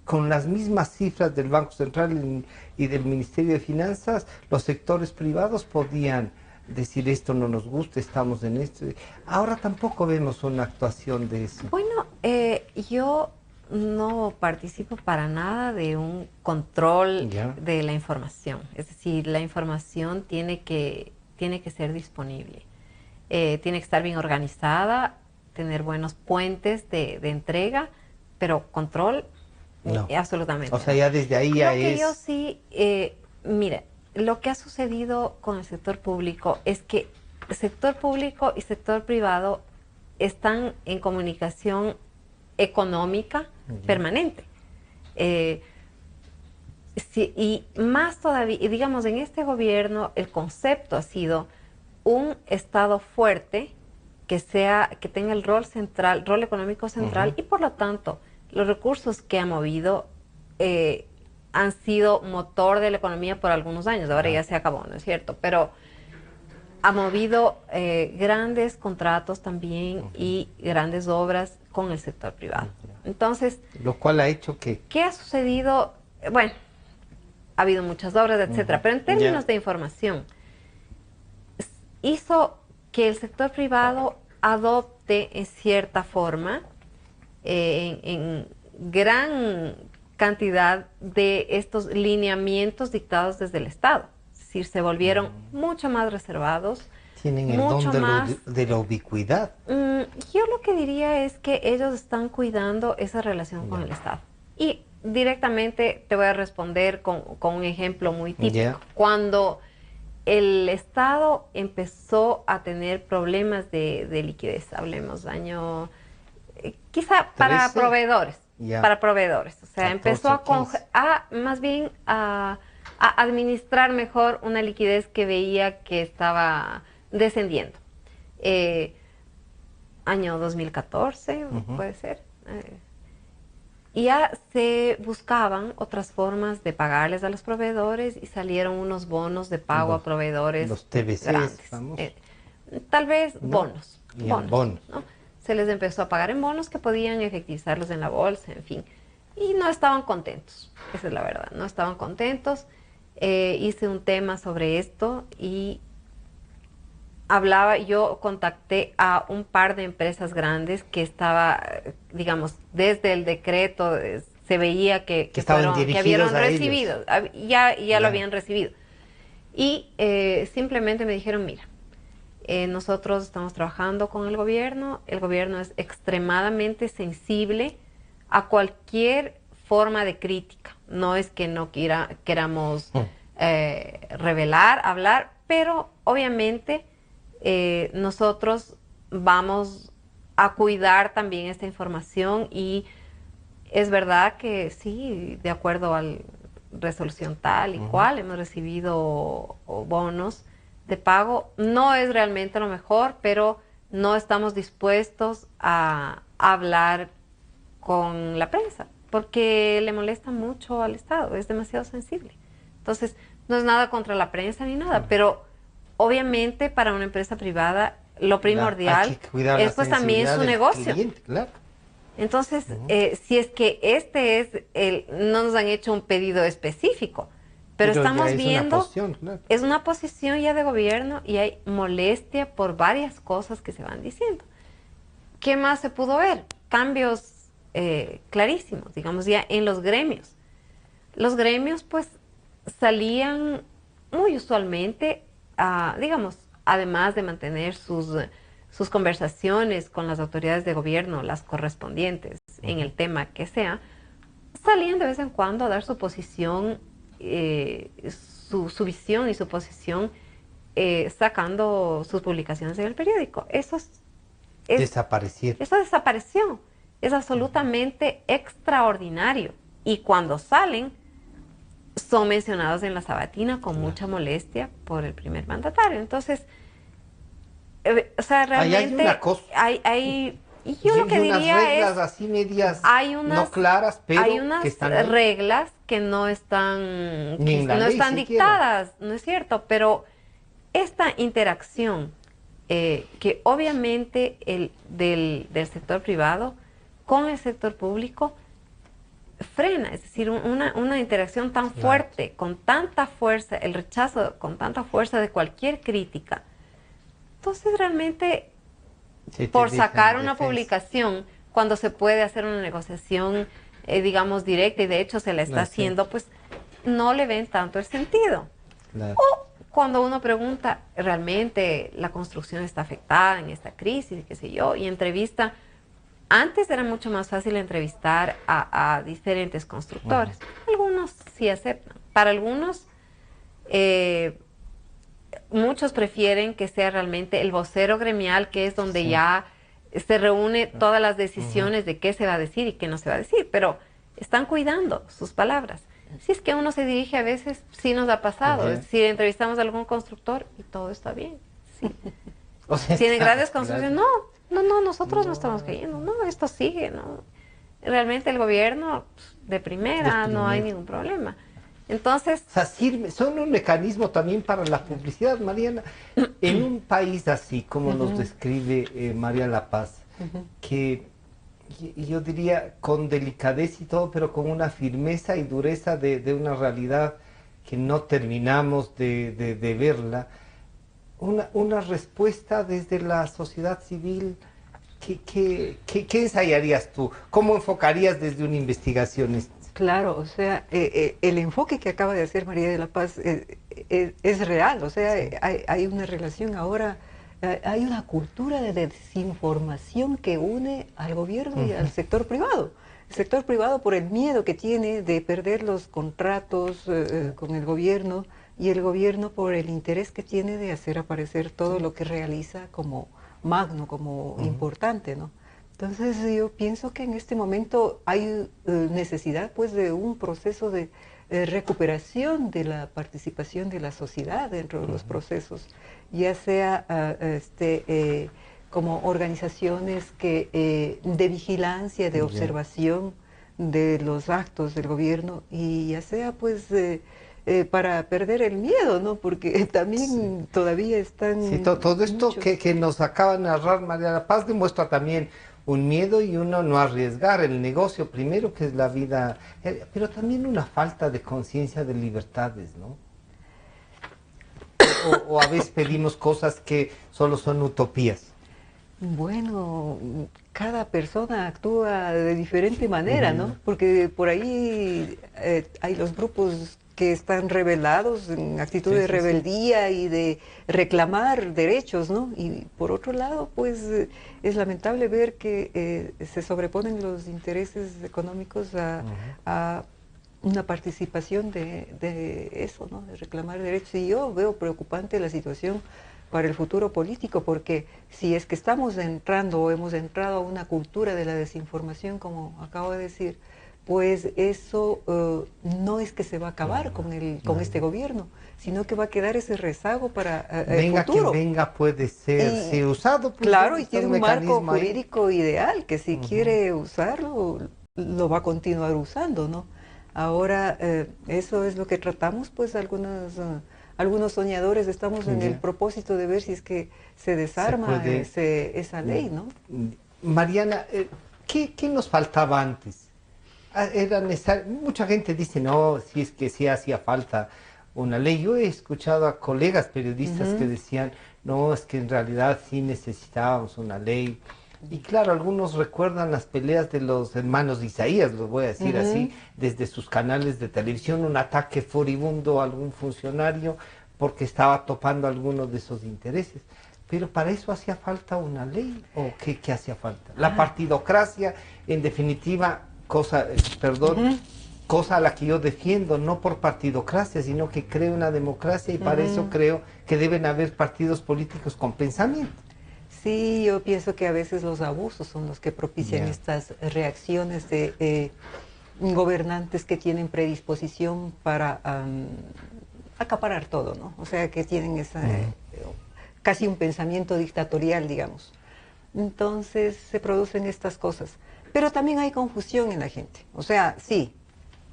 con las mismas cifras del Banco Central y del Ministerio de Finanzas, los sectores privados podían decir esto no nos gusta, estamos en esto. Ahora tampoco vemos una actuación de eso. Bueno, yo no participo para nada de un control de la información. Es decir, la información tiene que ser disponible. tiene que estar bien organizada, tener buenos puentes de entrega, pero control, no. Absolutamente. O sea, ya desde ahí ya es... Yo sí, mire, lo que ha sucedido con el sector público es que el sector público y sector privado están en comunicación económica permanente. Sí, y más todavía, y digamos, en este gobierno el concepto ha sido un Estado fuerte que tenga el rol central, rol económico central, y por lo tanto los recursos que ha movido han sido motor de la economía por algunos años. Ahora ya se acabó, ¿no es cierto? Pero ha movido grandes contratos también y grandes obras con el sector privado. Entonces, lo cual ha hecho que... ¿qué ha sucedido? Bueno, ha habido muchas obras, etcétera, pero en términos de información, hizo que el sector privado adopte en cierta forma, en gran cantidad de estos lineamientos dictados desde el Estado. Es decir, se volvieron mucho más reservados. Tienen el don de la ubicuidad. Yo lo que diría es que ellos están cuidando esa relación con el Estado. Y directamente te voy a responder con un ejemplo muy típico. Cuando el Estado empezó a tener problemas de liquidez, hablemos año, quizá para proveedores, o sea, 14, empezó más bien a administrar mejor una liquidez que veía que estaba descendiendo. Año 2014, puede ser. Y ya se buscaban otras formas de pagarles a los proveedores y salieron unos bonos de pago a proveedores los TBCs, grandes. Tal vez bonos, ¿no? Se les empezó a pagar en bonos que podían efectivizarlos en la bolsa, en fin. Y no estaban contentos, esa es la verdad, no estaban contentos. Hice un tema sobre esto y yo contacté a un par de empresas grandes que estaba, digamos, desde el decreto se veía que habían recibido, ya lo habían recibido. Y simplemente me dijeron, mira, nosotros estamos trabajando con el gobierno es extremadamente sensible a cualquier forma de crítica. No es que no queramos revelar, hablar, pero obviamente nosotros vamos a cuidar también esta información y es verdad que sí, de acuerdo a la resolución tal y cual, hemos recibido bonos de pago. No es realmente lo mejor, pero no estamos dispuestos a hablar con la prensa porque le molesta mucho al Estado, es demasiado sensible. Entonces, no es nada contra la prensa ni nada, pero obviamente para una empresa privada lo primordial es pues también su negocio. Cliente, claro. Entonces, si es que no nos han hecho un pedido específico, pero estamos viendo, es una posición ya de gobierno y hay molestia por varias cosas que se van diciendo. ¿Qué más se pudo ver? Cambios clarísimos, digamos, ya en los gremios. Los gremios pues salían muy usualmente, digamos, además de mantener sus conversaciones con las autoridades de gobierno, las correspondientes en el tema que sea, salían de vez en cuando a dar su posición, su visión y su posición, sacando sus publicaciones en el periódico. Eso desapareció. Eso desapareció. Es absolutamente extraordinario. Y cuando salen, son mencionados en la sabatina con mucha molestia por el primer mandatario. Entonces, o sea, realmente y yo lo que diría reglas así medias no claras, pero hay unas que están reglas que no están dictadas, ¿no es cierto? Pero esta interacción que obviamente del sector privado con el sector público frena, es decir, una interacción tan fuerte, con tanta fuerza, el rechazo con tanta fuerza de cualquier crítica. Entonces realmente por sacar una publicación cuando se puede hacer una negociación, digamos, directa, y de hecho se la está haciendo, pues no le ven tanto el sentido. O cuando uno pregunta, realmente la construcción está afectada en esta crisis, qué sé yo, y entrevista. Antes era mucho más fácil entrevistar a diferentes constructores. Algunos sí aceptan. Para algunos, muchos prefieren que sea realmente el vocero gremial, que es donde ya se reúne todas las decisiones de qué se va a decir y qué no se va a decir, pero están cuidando sus palabras. Si es que uno se dirige a veces, sí nos ha pasado, es decir, entrevistamos a algún constructor y todo está bien. Sí. O sea, Tienen grandes construcciones, no, nosotros no estamos cayendo, no, esto sigue, ¿no? Realmente el gobierno de primera, no hay ningún problema. Entonces... O sea, son un mecanismo también para la publicidad, Mariana. En un país así, como nos describe María La Paz, que yo diría con delicadeza y todo, pero con una firmeza y dureza de una realidad que no terminamos de verla, una respuesta desde la sociedad civil. ¿Qué ensayarías tú? ¿Cómo enfocarías desde una investigación esto? Claro, o sea, el enfoque que acaba de hacer María de la Paz es real, o sea, hay una relación ahora, hay una cultura de desinformación que une al gobierno y al sector privado. El sector privado por el miedo que tiene de perder los contratos con el gobierno, y el gobierno por el interés que tiene de hacer aparecer todo lo que realiza como magno, como importante, ¿no? Entonces yo pienso que en este momento hay necesidad pues de un proceso de recuperación de la participación de la sociedad dentro de los procesos, ya sea como organizaciones que de vigilancia, de observación de los actos del gobierno, y ya sea pues para perder el miedo, ¿no? Porque también todavía están... Sí, todo esto que nos acaba de narrar María La Paz demuestra también un miedo y uno no arriesgar el negocio primero, que es la vida, pero también una falta de conciencia de libertades, ¿no? O a veces pedimos cosas que solo son utopías. Bueno, cada persona actúa de diferente manera, ¿no? Porque por ahí hay los grupos que están rebelados en actitud de rebeldía y de reclamar derechos, ¿no? Y por otro lado, pues es lamentable ver que se sobreponen los intereses económicos a una participación de eso, ¿no? De reclamar derechos. Y yo veo preocupante la situación para el futuro político, porque si es que estamos entrando o hemos entrado a una cultura de la desinformación, como acabo de decir, pues eso no es que se va a acabar con este gobierno, sino que va a quedar ese rezago para el futuro. Que venga puede ser usado. Pues, claro, y tiene un marco jurídico ideal, que si quiere usarlo, lo va a continuar usando, ¿no? Ahora, eso es lo que tratamos, pues algunos soñadores estamos en el propósito de ver si es que se desarma esa ley, ¿no? Mariana, ¿qué nos faltaba antes? Era necesario, mucha gente dice, no, si es que sí hacía falta una ley. Yo he escuchado a colegas periodistas que decían, no, es que en realidad sí necesitábamos una ley. Y claro, algunos recuerdan las peleas de los hermanos de Isaías, los voy a decir así, desde sus canales de televisión, un ataque furibundo a algún funcionario porque estaba topando algunos de esos intereses. Pero para eso hacía falta una ley, ¿o qué hacía falta? La partidocracia, en definitiva, cosa a la que yo defiendo, no por partidocracia, sino que creo en la democracia, y para eso creo que deben haber partidos políticos con pensamiento. Sí, yo pienso que a veces los abusos son los que propician estas reacciones de gobernantes que tienen predisposición para acaparar todo, ¿no? O sea, que tienen casi un pensamiento dictatorial, digamos. Entonces se producen estas cosas. Pero también hay confusión en la gente. O sea, sí,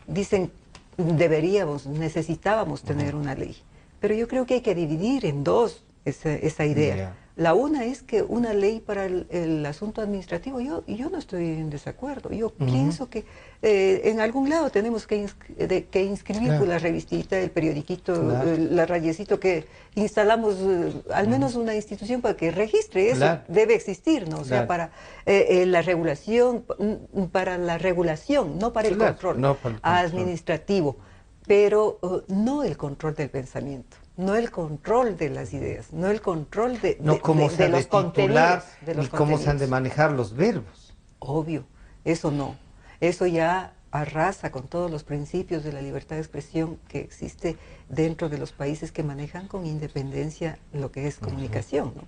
dicen necesitábamos tener una ley. Pero yo creo que hay que dividir en dos esa idea. La una es que una ley para el asunto administrativo, yo no estoy en desacuerdo. Yo pienso que en algún lado tenemos que inscribir la revistita, el periodiquito, la rayecito que instalamos, al menos una institución para que registre eso. Debe existir, ¿no? O sea, para la regulación, no para el control administrativo, pero no el control del pensamiento. no el control de las ideas, no el control de cómo se han de los titular, contenidos. ni cómo se han de manejar los verbos. Obvio, eso no. Eso ya arrasa con todos los principios de la libertad de expresión que existe dentro de los países que manejan con independencia lo que es comunicación, ¿no?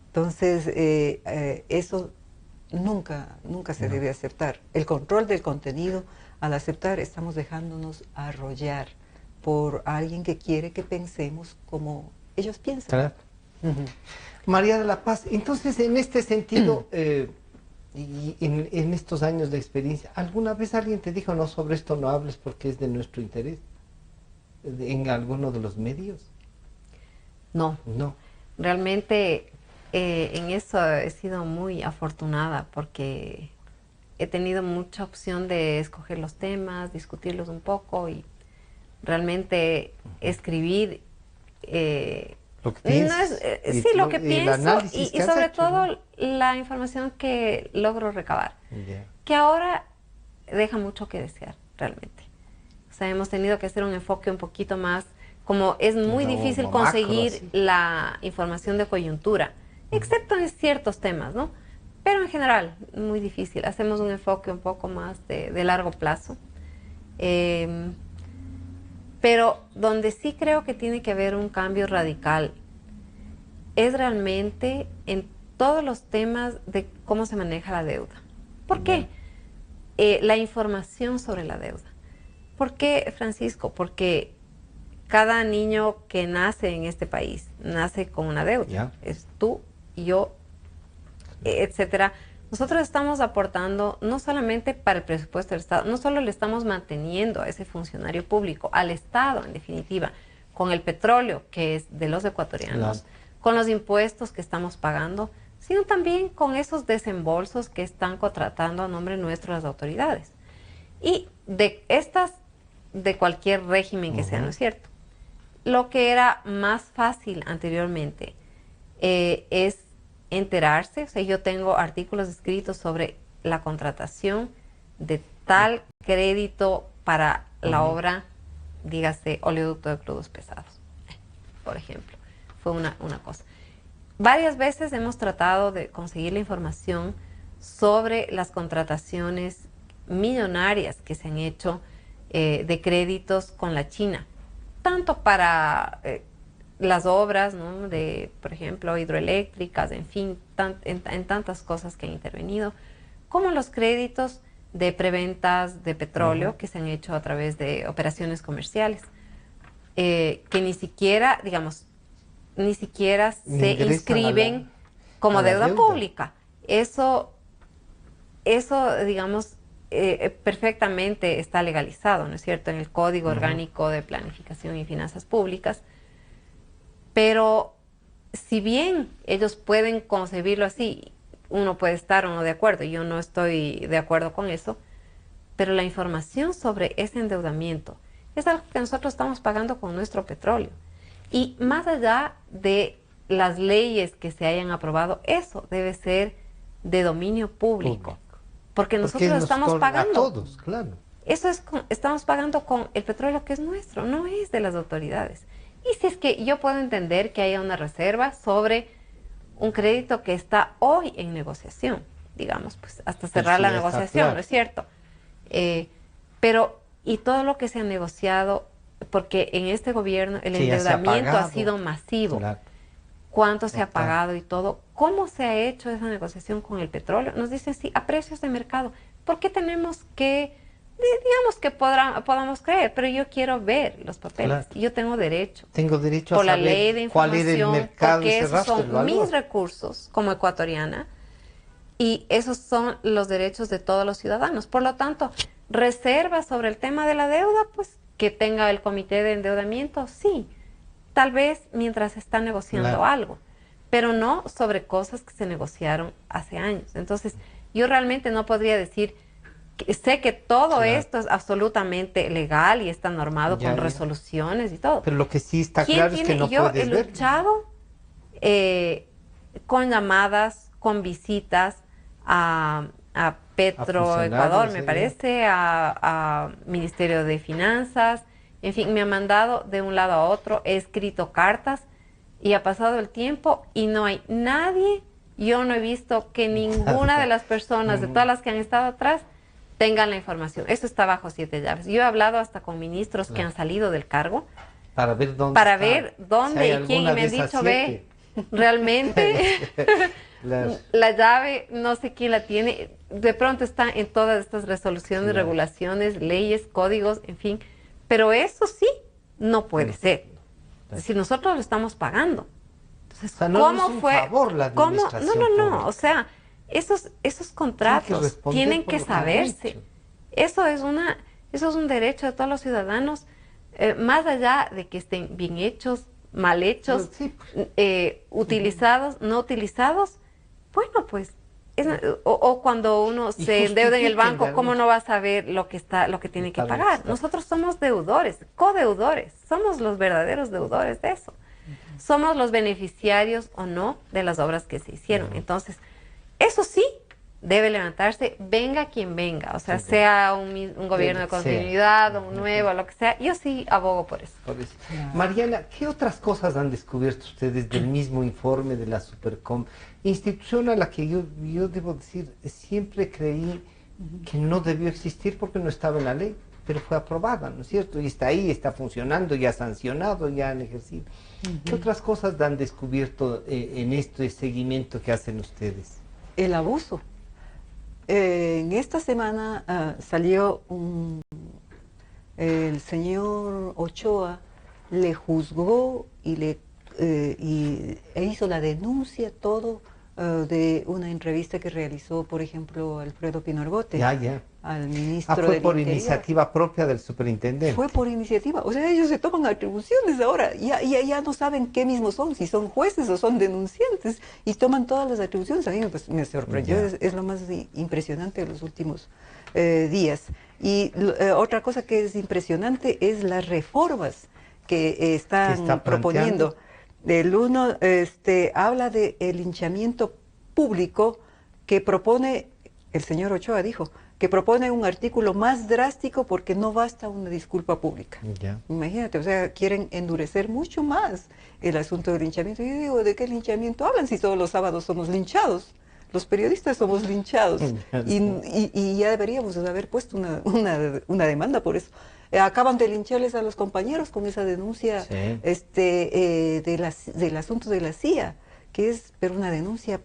Entonces, eso nunca se debe aceptar. El control del contenido, al aceptar, estamos dejándonos arrollar por alguien que quiere que pensemos como ellos piensan. Claro. María de la Paz, entonces en este sentido, y en estos años de experiencia, ¿alguna vez alguien te dijo, no, sobre esto no hables porque es de nuestro interés? ¿En alguno de los medios? No. Realmente en eso he sido muy afortunada porque he tenido mucha opción de escoger los temas, discutirlos un poco y realmente escribir lo que piensas, lo que pienso y sobre todo la información que logro recabar, que ahora deja mucho que desear realmente. O sea, hemos tenido que hacer un enfoque un poquito más, como es muy difícil conseguir la información de coyuntura, excepto en ciertos temas, ¿no? Pero en general, muy difícil. Hacemos un enfoque un poco más de largo plazo. Pero donde sí creo que tiene que haber un cambio radical es realmente en todos los temas de cómo se maneja la deuda. ¿Por qué? La información sobre la deuda. ¿Por qué, Francisco? Porque cada niño que nace en este país nace con una deuda. Es tú, yo, etcétera. Nosotros estamos aportando no solamente para el presupuesto del Estado, no solo le estamos manteniendo a ese funcionario público, al Estado en definitiva, con el petróleo que es de los ecuatorianos, con los impuestos que estamos pagando, sino también con esos desembolsos que están contratando a nombre nuestro las autoridades. Y de estas, de cualquier régimen que sea, ¿no es cierto? Lo que era más fácil anteriormente es enterarse, o sea, yo tengo artículos escritos sobre la contratación de tal crédito para la obra, dígase, oleoducto de crudos pesados, por ejemplo. Fue una cosa. Varias veces hemos tratado de conseguir la información sobre las contrataciones millonarias que se han hecho de créditos con la China, tanto para las obras, ¿no? De, por ejemplo, hidroeléctricas, en fin, en tantas cosas que han intervenido, como los créditos de preventas de petróleo que se han hecho a través de operaciones comerciales, que ni siquiera, digamos, se inscriben como deuda pública. Eso, digamos, perfectamente está legalizado, ¿no es cierto?, en el Código Orgánico de Planificación y Finanzas Públicas. Pero si bien ellos pueden concebirlo así, uno puede estar o no de acuerdo, yo no estoy de acuerdo con eso, pero la información sobre ese endeudamiento es algo que nosotros estamos pagando con nuestro petróleo. Y más allá de las leyes que se hayan aprobado, eso debe ser de dominio público. Porque nosotros estamos pagando. A todos, claro. Eso es, estamos pagando con el petróleo que es nuestro, no es de las autoridades. Y si es que yo puedo entender que haya una reserva sobre un crédito que está hoy en negociación, digamos, pues hasta cerrar la negociación, ¿no es cierto? Pero, y todo lo que se ha negociado, porque en este gobierno el endeudamiento ha sido masivo. Claro. ¿Cuánto se ha pagado y todo? ¿Cómo se ha hecho esa negociación con el petróleo? Nos dicen, sí, a precios de mercado. ¿Por qué tenemos que, digamos que podamos creer? Pero yo quiero ver los papeles. Claro. Yo tengo derecho. Tengo derecho por a saber la ley de cuál era el mercado, porque esos son mis recursos como ecuatoriana y esos son los derechos de todos los ciudadanos. Por lo tanto, reservas sobre el tema de la deuda, pues que tenga el comité de endeudamiento, sí. Tal vez mientras se está negociando algo, pero no sobre cosas que se negociaron hace años. Entonces, yo realmente no podría decir, que sé que todo esto es absolutamente legal y está normado con resoluciones y todo. Pero lo que sí está claro es que no puedes ver. Yo he luchado con llamadas, con visitas a Petro Ecuador, me parece, a Ministerio de Finanzas, En fin, me ha mandado de un lado a otro, he escrito cartas y ha pasado el tiempo y no hay nadie, yo no he visto que ninguna de las personas, de todas las que han estado atrás, tengan la información. Eso está bajo 7 llaves. Yo he hablado hasta con ministros que han salido del cargo para ver dónde, ver dónde y quién, y me han dicho, ve, realmente la llave, no sé quién la tiene, de pronto está en todas estas resoluciones, regulaciones, leyes, códigos, en fin, pero eso sí no puede ser. Es decir, nosotros lo estamos pagando. Entonces, o sea, no ¿cómo es un fue? favor la administración No, o sea, esos contratos tienen que saberse. Eso es un derecho de todos los ciudadanos, más allá de que estén bien hechos, mal hechos, utilizados, no utilizados. Bueno, pues, o cuando uno se endeuda en el banco, ¿cómo no va a saber lo que tiene que pagar? Nosotros somos deudores, codeudores, somos los verdaderos deudores de eso. Somos los beneficiarios o no de las obras que se hicieron. Entonces, eso sí debe levantarse, venga quien venga, o sea, sea un gobierno de continuidad, o un nuevo, lo que sea. Yo sí abogo por eso. Mariana, ¿qué otras cosas han descubierto ustedes del mismo informe de la Supercom? Institución a la que yo debo decir, siempre creí que no debió existir porque no estaba en la ley, pero fue aprobada, ¿no es cierto? Y está ahí, está funcionando, ya sancionado, ya han ejercido. ¿Qué otras cosas han descubierto en este seguimiento que hacen ustedes? El abuso. En esta semana salió el señor Ochoa, le juzgó e hizo la denuncia, todo, de una entrevista que realizó, por ejemplo, Alfredo Pinargote, al ministro del fue por Interior. Iniciativa propia del superintendente. Fue por iniciativa, o sea, ellos se toman atribuciones ahora, ya no saben qué mismos son, si son jueces o son denunciantes, y toman todas las atribuciones. A mí me sorprendió, es lo más impresionante de los últimos días. Y otra cosa que es impresionante es las reformas que están proponiendo. El uno habla de el linchamiento público que propone, el señor Ochoa dijo, que propone un artículo más drástico porque no basta una disculpa pública. Imagínate, o sea, quieren endurecer mucho más el asunto del linchamiento. Y yo digo, ¿de qué linchamiento hablan si todos los sábados somos linchados? Los periodistas somos linchados y ya deberíamos haber puesto una demanda por eso. Acaban de lincharles a los compañeros con esa denuncia del asunto de la CIA, que es pero una denuncia,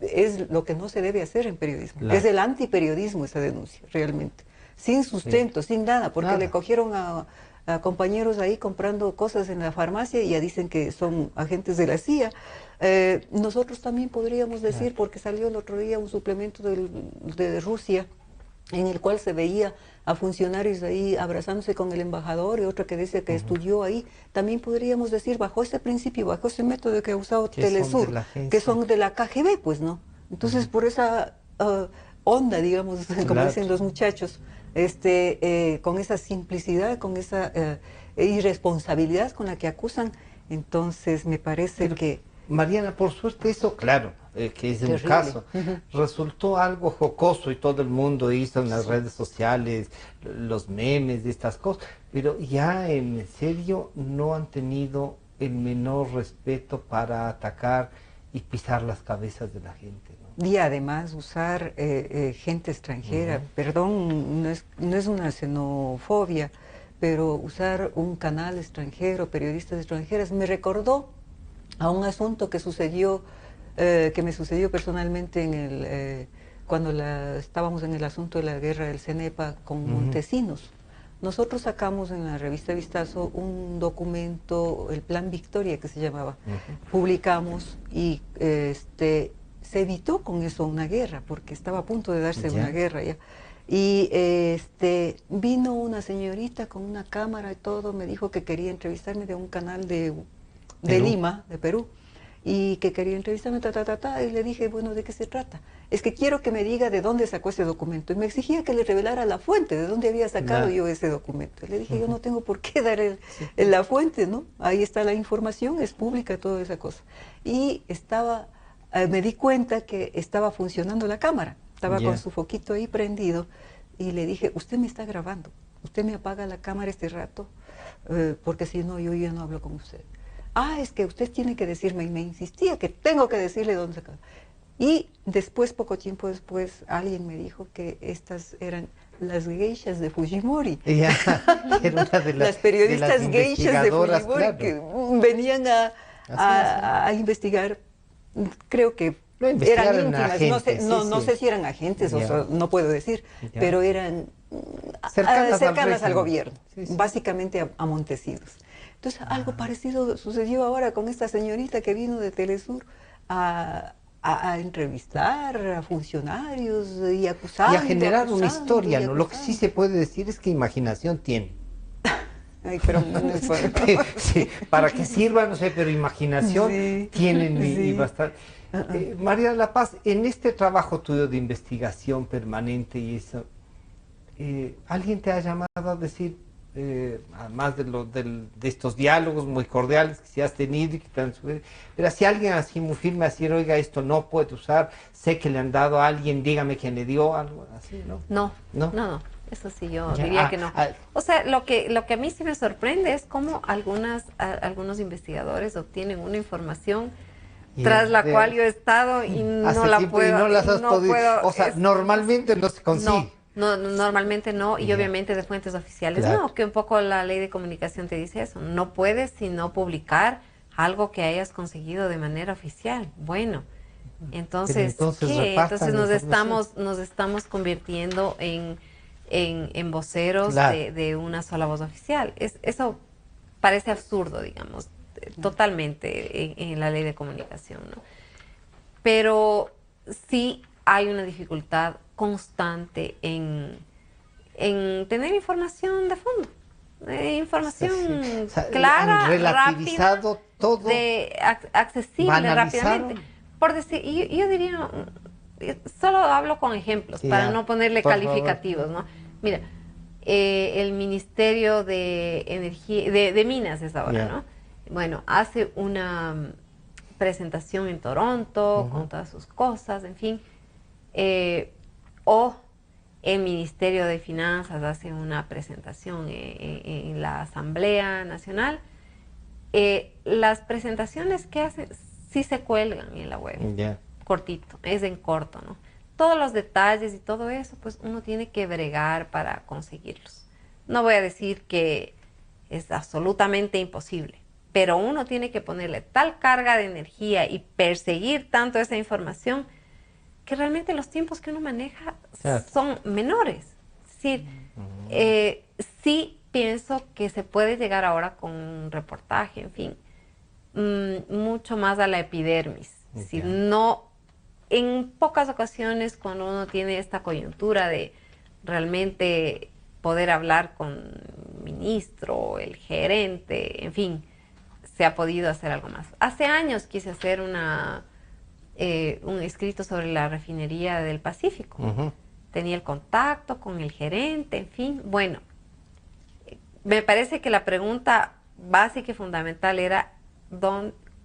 es lo que no se debe hacer en periodismo. Es el antiperiodismo esa denuncia, realmente. Sin sustento, sin nada, porque le cogieron a compañeros ahí comprando cosas en la farmacia y ya dicen que son agentes de la CIA. Nosotros también podríamos decir, porque salió el otro día un suplemento de Rusia, en el cual se veía a funcionarios ahí abrazándose con el embajador y otro que dice que estudió ahí. También podríamos decir, bajo ese principio, bajo ese método que ha usado Telesur, que son de la KGB, pues, ¿no? Entonces, por esa onda, digamos, como dicen los muchachos, con esa simplicidad, con esa irresponsabilidad con la que acusan, entonces me parece que... Mariana, por suerte eso, claro, que es un caso, resultó algo jocoso y todo el mundo hizo en las redes sociales los memes de estas cosas, pero ya en serio no han tenido el menor respeto para atacar y pisar las cabezas de la gente, ¿no? Y además usar gente extranjera, perdón, no es una xenofobia, pero usar un canal extranjero, periodistas extranjeras, me recordó a un asunto que sucedió, que me sucedió personalmente cuando estábamos en el asunto de la guerra del CENEPA con Montesinos. Nosotros sacamos en la revista Vistazo un documento, el Plan Victoria que se llamaba, publicamos y se evitó con eso una guerra, porque estaba a punto de darse una guerra ya. Y vino una señorita con una cámara y todo, me dijo que quería entrevistarme de un canal de Lima, de Perú, y que quería entrevistarme, y le dije, bueno, ¿de qué se trata? Es que quiero que me diga de dónde sacó ese documento, y me exigía que le revelara la fuente, de dónde había sacado yo ese documento. Y le dije, yo no tengo por qué dar la fuente, ¿no? Ahí está la información, es pública, toda esa cosa. Y me di cuenta que estaba funcionando la cámara, estaba con su foquito ahí prendido, y le dije, usted me está grabando. usted me apaga la cámara este rato, porque si no, yo ya no hablo con usted. Ah, es que usted tiene que decirme, y me insistía que tengo que decirle dónde se acaba. Y después, poco tiempo después, alguien me dijo que estas eran las geishas de Fujimori. Ya, era una de las periodistas de geishas de Fujimori, claro, que venían a investigar, creo que eran íntimas, agentes, no sé si eran agentes, o sea, no puedo decir, pero eran cercanas al gobierno, básicamente a Montesinos. Entonces, algo parecido sucedió ahora con esta señorita que vino de Telesur a entrevistar a funcionarios y acusar. Y a generar una historia, ¿no? Lo que sí se puede decir es que imaginación tiene. Ay, pero sí, para que sirva, no sé, pero imaginación tienen y bastante. María de la Paz, en este trabajo tuyo de investigación permanente y eso, ¿alguien te ha llamado a decir, además de estos diálogos muy cordiales que se has tenido y que te han sucedido, pero si alguien así muy firme a decir, oiga, esto no puede usar, sé que le han dado a alguien, dígame quién le dio, algo así, ¿no? No, eso sí, yo diría que no. O sea, lo que a mí sí me sorprende es cómo algunos investigadores obtienen una información tras la cual yo he estado y no la puedo. Y no las has podido. O sea, normalmente no se consigue. No, normalmente no, y obviamente de fuentes oficiales no, que un poco la ley de comunicación te dice eso, no puedes sino publicar algo que hayas conseguido de manera oficial. Bueno, entonces ¿qué? Entonces nos estamos convirtiendo en voceros de una sola voz oficial. Eso parece absurdo, digamos, totalmente en la ley de comunicación, ¿no? Pero sí hay una dificultad constante en tener información de fondo, información clara, relativizado rápida, todo, accesible rápidamente. Por decir, yo diría, solo hablo con ejemplos para no ponerle calificativos, ¿no? Mira, el Ministerio de Energía, de Minas es ahora, ¿no? Bueno, hace una presentación en Toronto con todas sus cosas, en fin. O el Ministerio de Finanzas hace una presentación en la Asamblea Nacional. Las presentaciones que hacen sí se cuelgan en la web, cortito, es en corto, ¿no? Todos los detalles y todo eso, pues uno tiene que bregar para conseguirlos. No voy a decir que es absolutamente imposible, pero uno tiene que ponerle tal carga de energía y perseguir tanto esa información que realmente los tiempos que uno maneja son menores. Es decir, sí pienso que se puede llegar ahora con un reportaje, en fin, mucho más a la epidermis. Es decir, no, en pocas ocasiones cuando uno tiene esta coyuntura de realmente poder hablar con el ministro, el gerente, en fin, se ha podido hacer algo más. Hace años quise hacer un escrito sobre la refinería del Pacífico. Tenía el contacto con el gerente, en fin. Bueno, me parece que la pregunta básica y fundamental era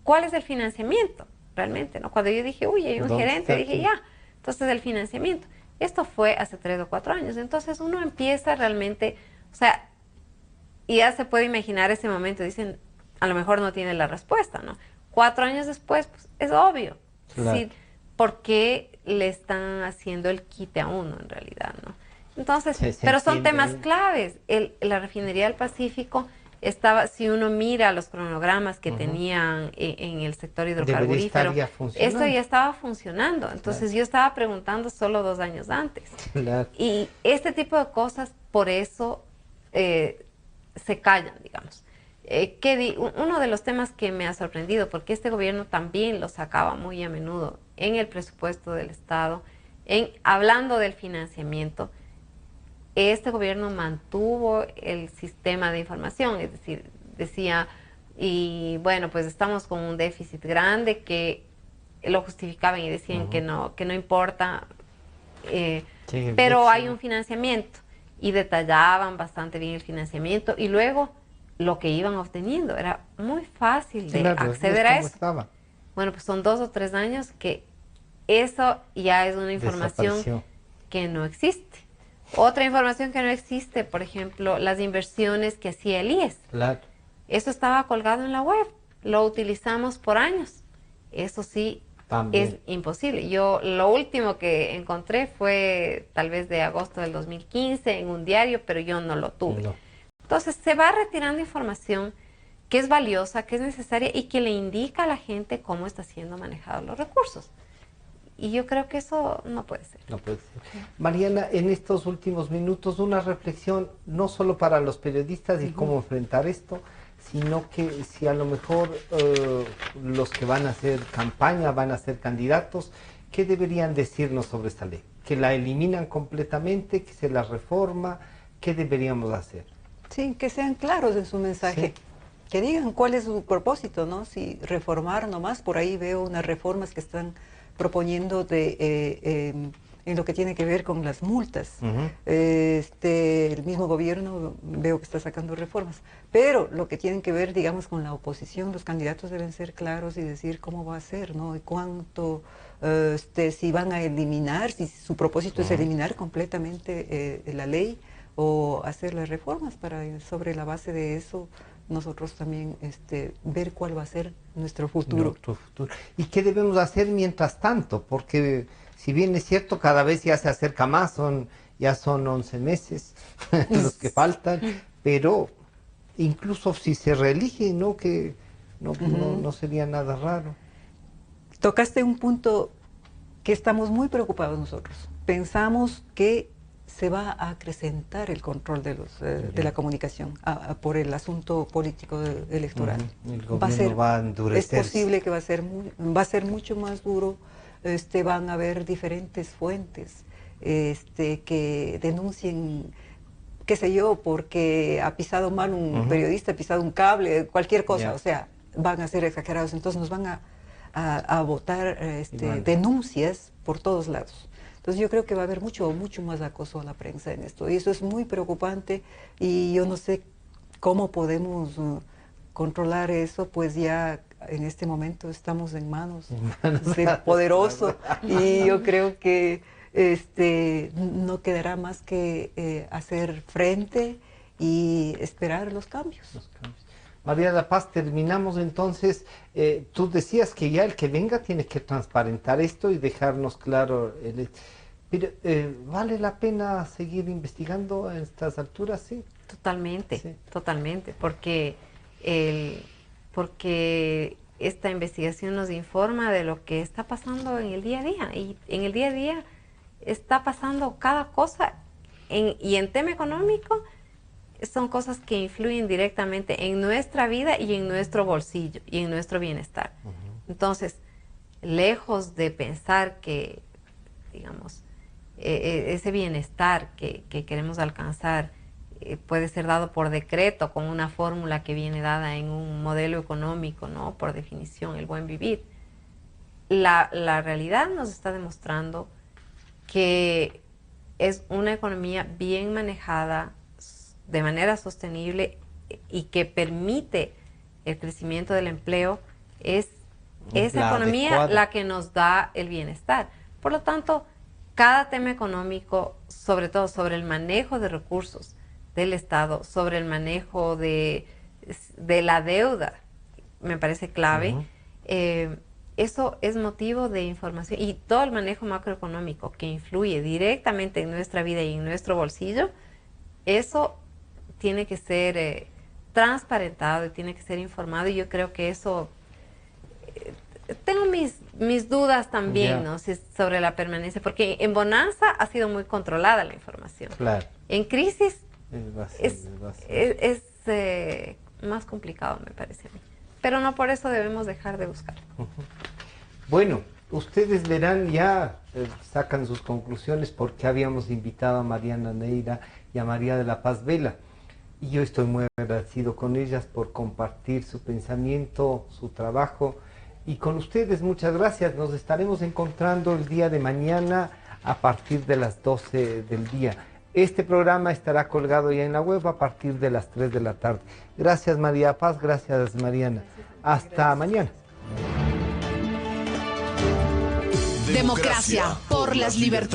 ¿cuál es el financiamiento? Realmente, ¿no? Cuando yo dije, uy, hay un gerente, dije, ya. Entonces, el financiamiento. Esto fue hace 3 o 4 años. Entonces, uno empieza realmente, o sea, y ya se puede imaginar ese momento. Dicen, a lo mejor no tiene la respuesta, ¿no? 4 años después, pues, es obvio. Claro. Sí, ¿por qué le están haciendo el quite a uno, en realidad, no? Entonces, pero son temas claves. La refinería del Pacífico estaba, si uno mira los cronogramas que tenían en el sector hidrocarburífero, esto ya estaba funcionando. Entonces yo estaba preguntando solo 2 años antes. Y este tipo de cosas, por eso se callan, digamos. Uno de los temas que me ha sorprendido, porque este gobierno también lo sacaba muy a menudo en el presupuesto del Estado, hablando del financiamiento, este gobierno mantuvo el sistema de información, es decir, decía, y bueno, pues estamos con un déficit grande, que lo justificaban y decían que no importa, pero hay un financiamiento, y detallaban bastante bien el financiamiento, y luego lo que iban obteniendo era muy fácil de acceder a eso. Bueno, pues son 2 o 3 años que eso ya es una información que no existe. Otra información que no existe, por ejemplo, las inversiones que hacía el IES. Claro. Eso estaba colgado en la web, lo utilizamos por años. Eso sí, también es imposible. Yo lo último que encontré fue tal vez de agosto del 2015 en un diario, pero yo no lo tuve. No. Entonces se va retirando información que es valiosa, que es necesaria y que le indica a la gente cómo está siendo manejados los recursos. Y yo creo que eso no puede ser. No puede ser. Mariana, en estos últimos minutos, una reflexión no solo para los periodistas y cómo enfrentar esto, sino que si a lo mejor los que van a hacer campaña, van a ser candidatos, ¿qué deberían decirnos sobre esta ley? ¿Que la eliminan completamente? ¿Que se la reforma? ¿Qué deberíamos hacer? Sí, que sean claros en su mensaje. Sí. Que digan cuál es su propósito, ¿no? Si reformar nomás, por ahí veo unas reformas que están proponiendo en lo que tiene que ver con las multas. El mismo gobierno veo que está sacando reformas, pero lo que tiene que ver, digamos, con la oposición, los candidatos deben ser claros y decir cómo va a ser, ¿no? Y cuánto, si van a eliminar, si su propósito es eliminar completamente la ley o hacer las reformas para, sobre la base de eso, nosotros también ver cuál va a ser nuestro futuro. ¿Y qué debemos hacer mientras tanto? Porque si bien es cierto, cada vez ya se acerca más, ya son 11 meses los que faltan, pero incluso si se reelige, ¿no? Que no sería nada raro. Tocaste un punto que estamos muy preocupados nosotros. Pensamos que se va a acrecentar el control de la comunicación por el asunto político electoral. El gobierno va a endurecerse. Es posible que va a ser mucho más duro. Van a haber diferentes fuentes que denuncien, qué sé yo, porque ha pisado mal un periodista, ha pisado un cable, cualquier cosa, o sea, van a ser exagerados. Entonces nos van a botar denuncias por todos lados. Entonces yo creo que va a haber mucho más acoso a la prensa en esto, y eso es muy preocupante, y yo no sé cómo podemos controlar eso, pues ya en este momento estamos en manos del poderoso, y yo creo que no quedará más que hacer frente y esperar los cambios. María de la Paz, terminamos entonces. Tú decías que ya el que venga tiene que transparentar esto y dejarnos claro. Pero, ¿vale la pena seguir investigando a estas alturas? Sí. Totalmente, sí. Totalmente, porque esta investigación nos informa de lo que está pasando en el día a día, y en el día a día está pasando cada cosa, y en tema económico son cosas que influyen directamente en nuestra vida y en nuestro bolsillo y en nuestro bienestar. Entonces, lejos de pensar que, digamos, ese bienestar que queremos alcanzar puede ser dado por decreto, con una fórmula que viene dada en un modelo económico, ¿no? Por definición, el buen vivir. La realidad nos está demostrando que es una economía bien manejada, de manera sostenible, y que permite el crecimiento del empleo. Es esa economía la que nos da el bienestar. Por lo tanto, cada tema económico, sobre todo sobre el manejo de recursos del Estado, sobre el manejo de la deuda, me parece clave. Eso es motivo de información, y todo el manejo macroeconómico que influye directamente en nuestra vida y en nuestro bolsillo, eso tiene que ser transparentado y tiene que ser informado, y yo creo que eso, tengo mis dudas también, ¿no? Si sobre la permanencia, porque en bonanza ha sido muy controlada la información. Claro. En crisis es más complicado, me parece a mí. Pero no por eso debemos dejar de buscar. Bueno, ustedes verán, ya sacan sus conclusiones, porque habíamos invitado a Mariana Neira y a María de la Paz Vela. Y yo estoy muy agradecido con ellas por compartir su pensamiento, su trabajo. Y con ustedes, muchas gracias. Nos estaremos encontrando el día de mañana a partir de las 12 del día. Este programa estará colgado ya en la web a partir de las 3 de la tarde. Gracias, María Paz. Gracias, Mariana. Hasta mañana. Democracia por las libertades.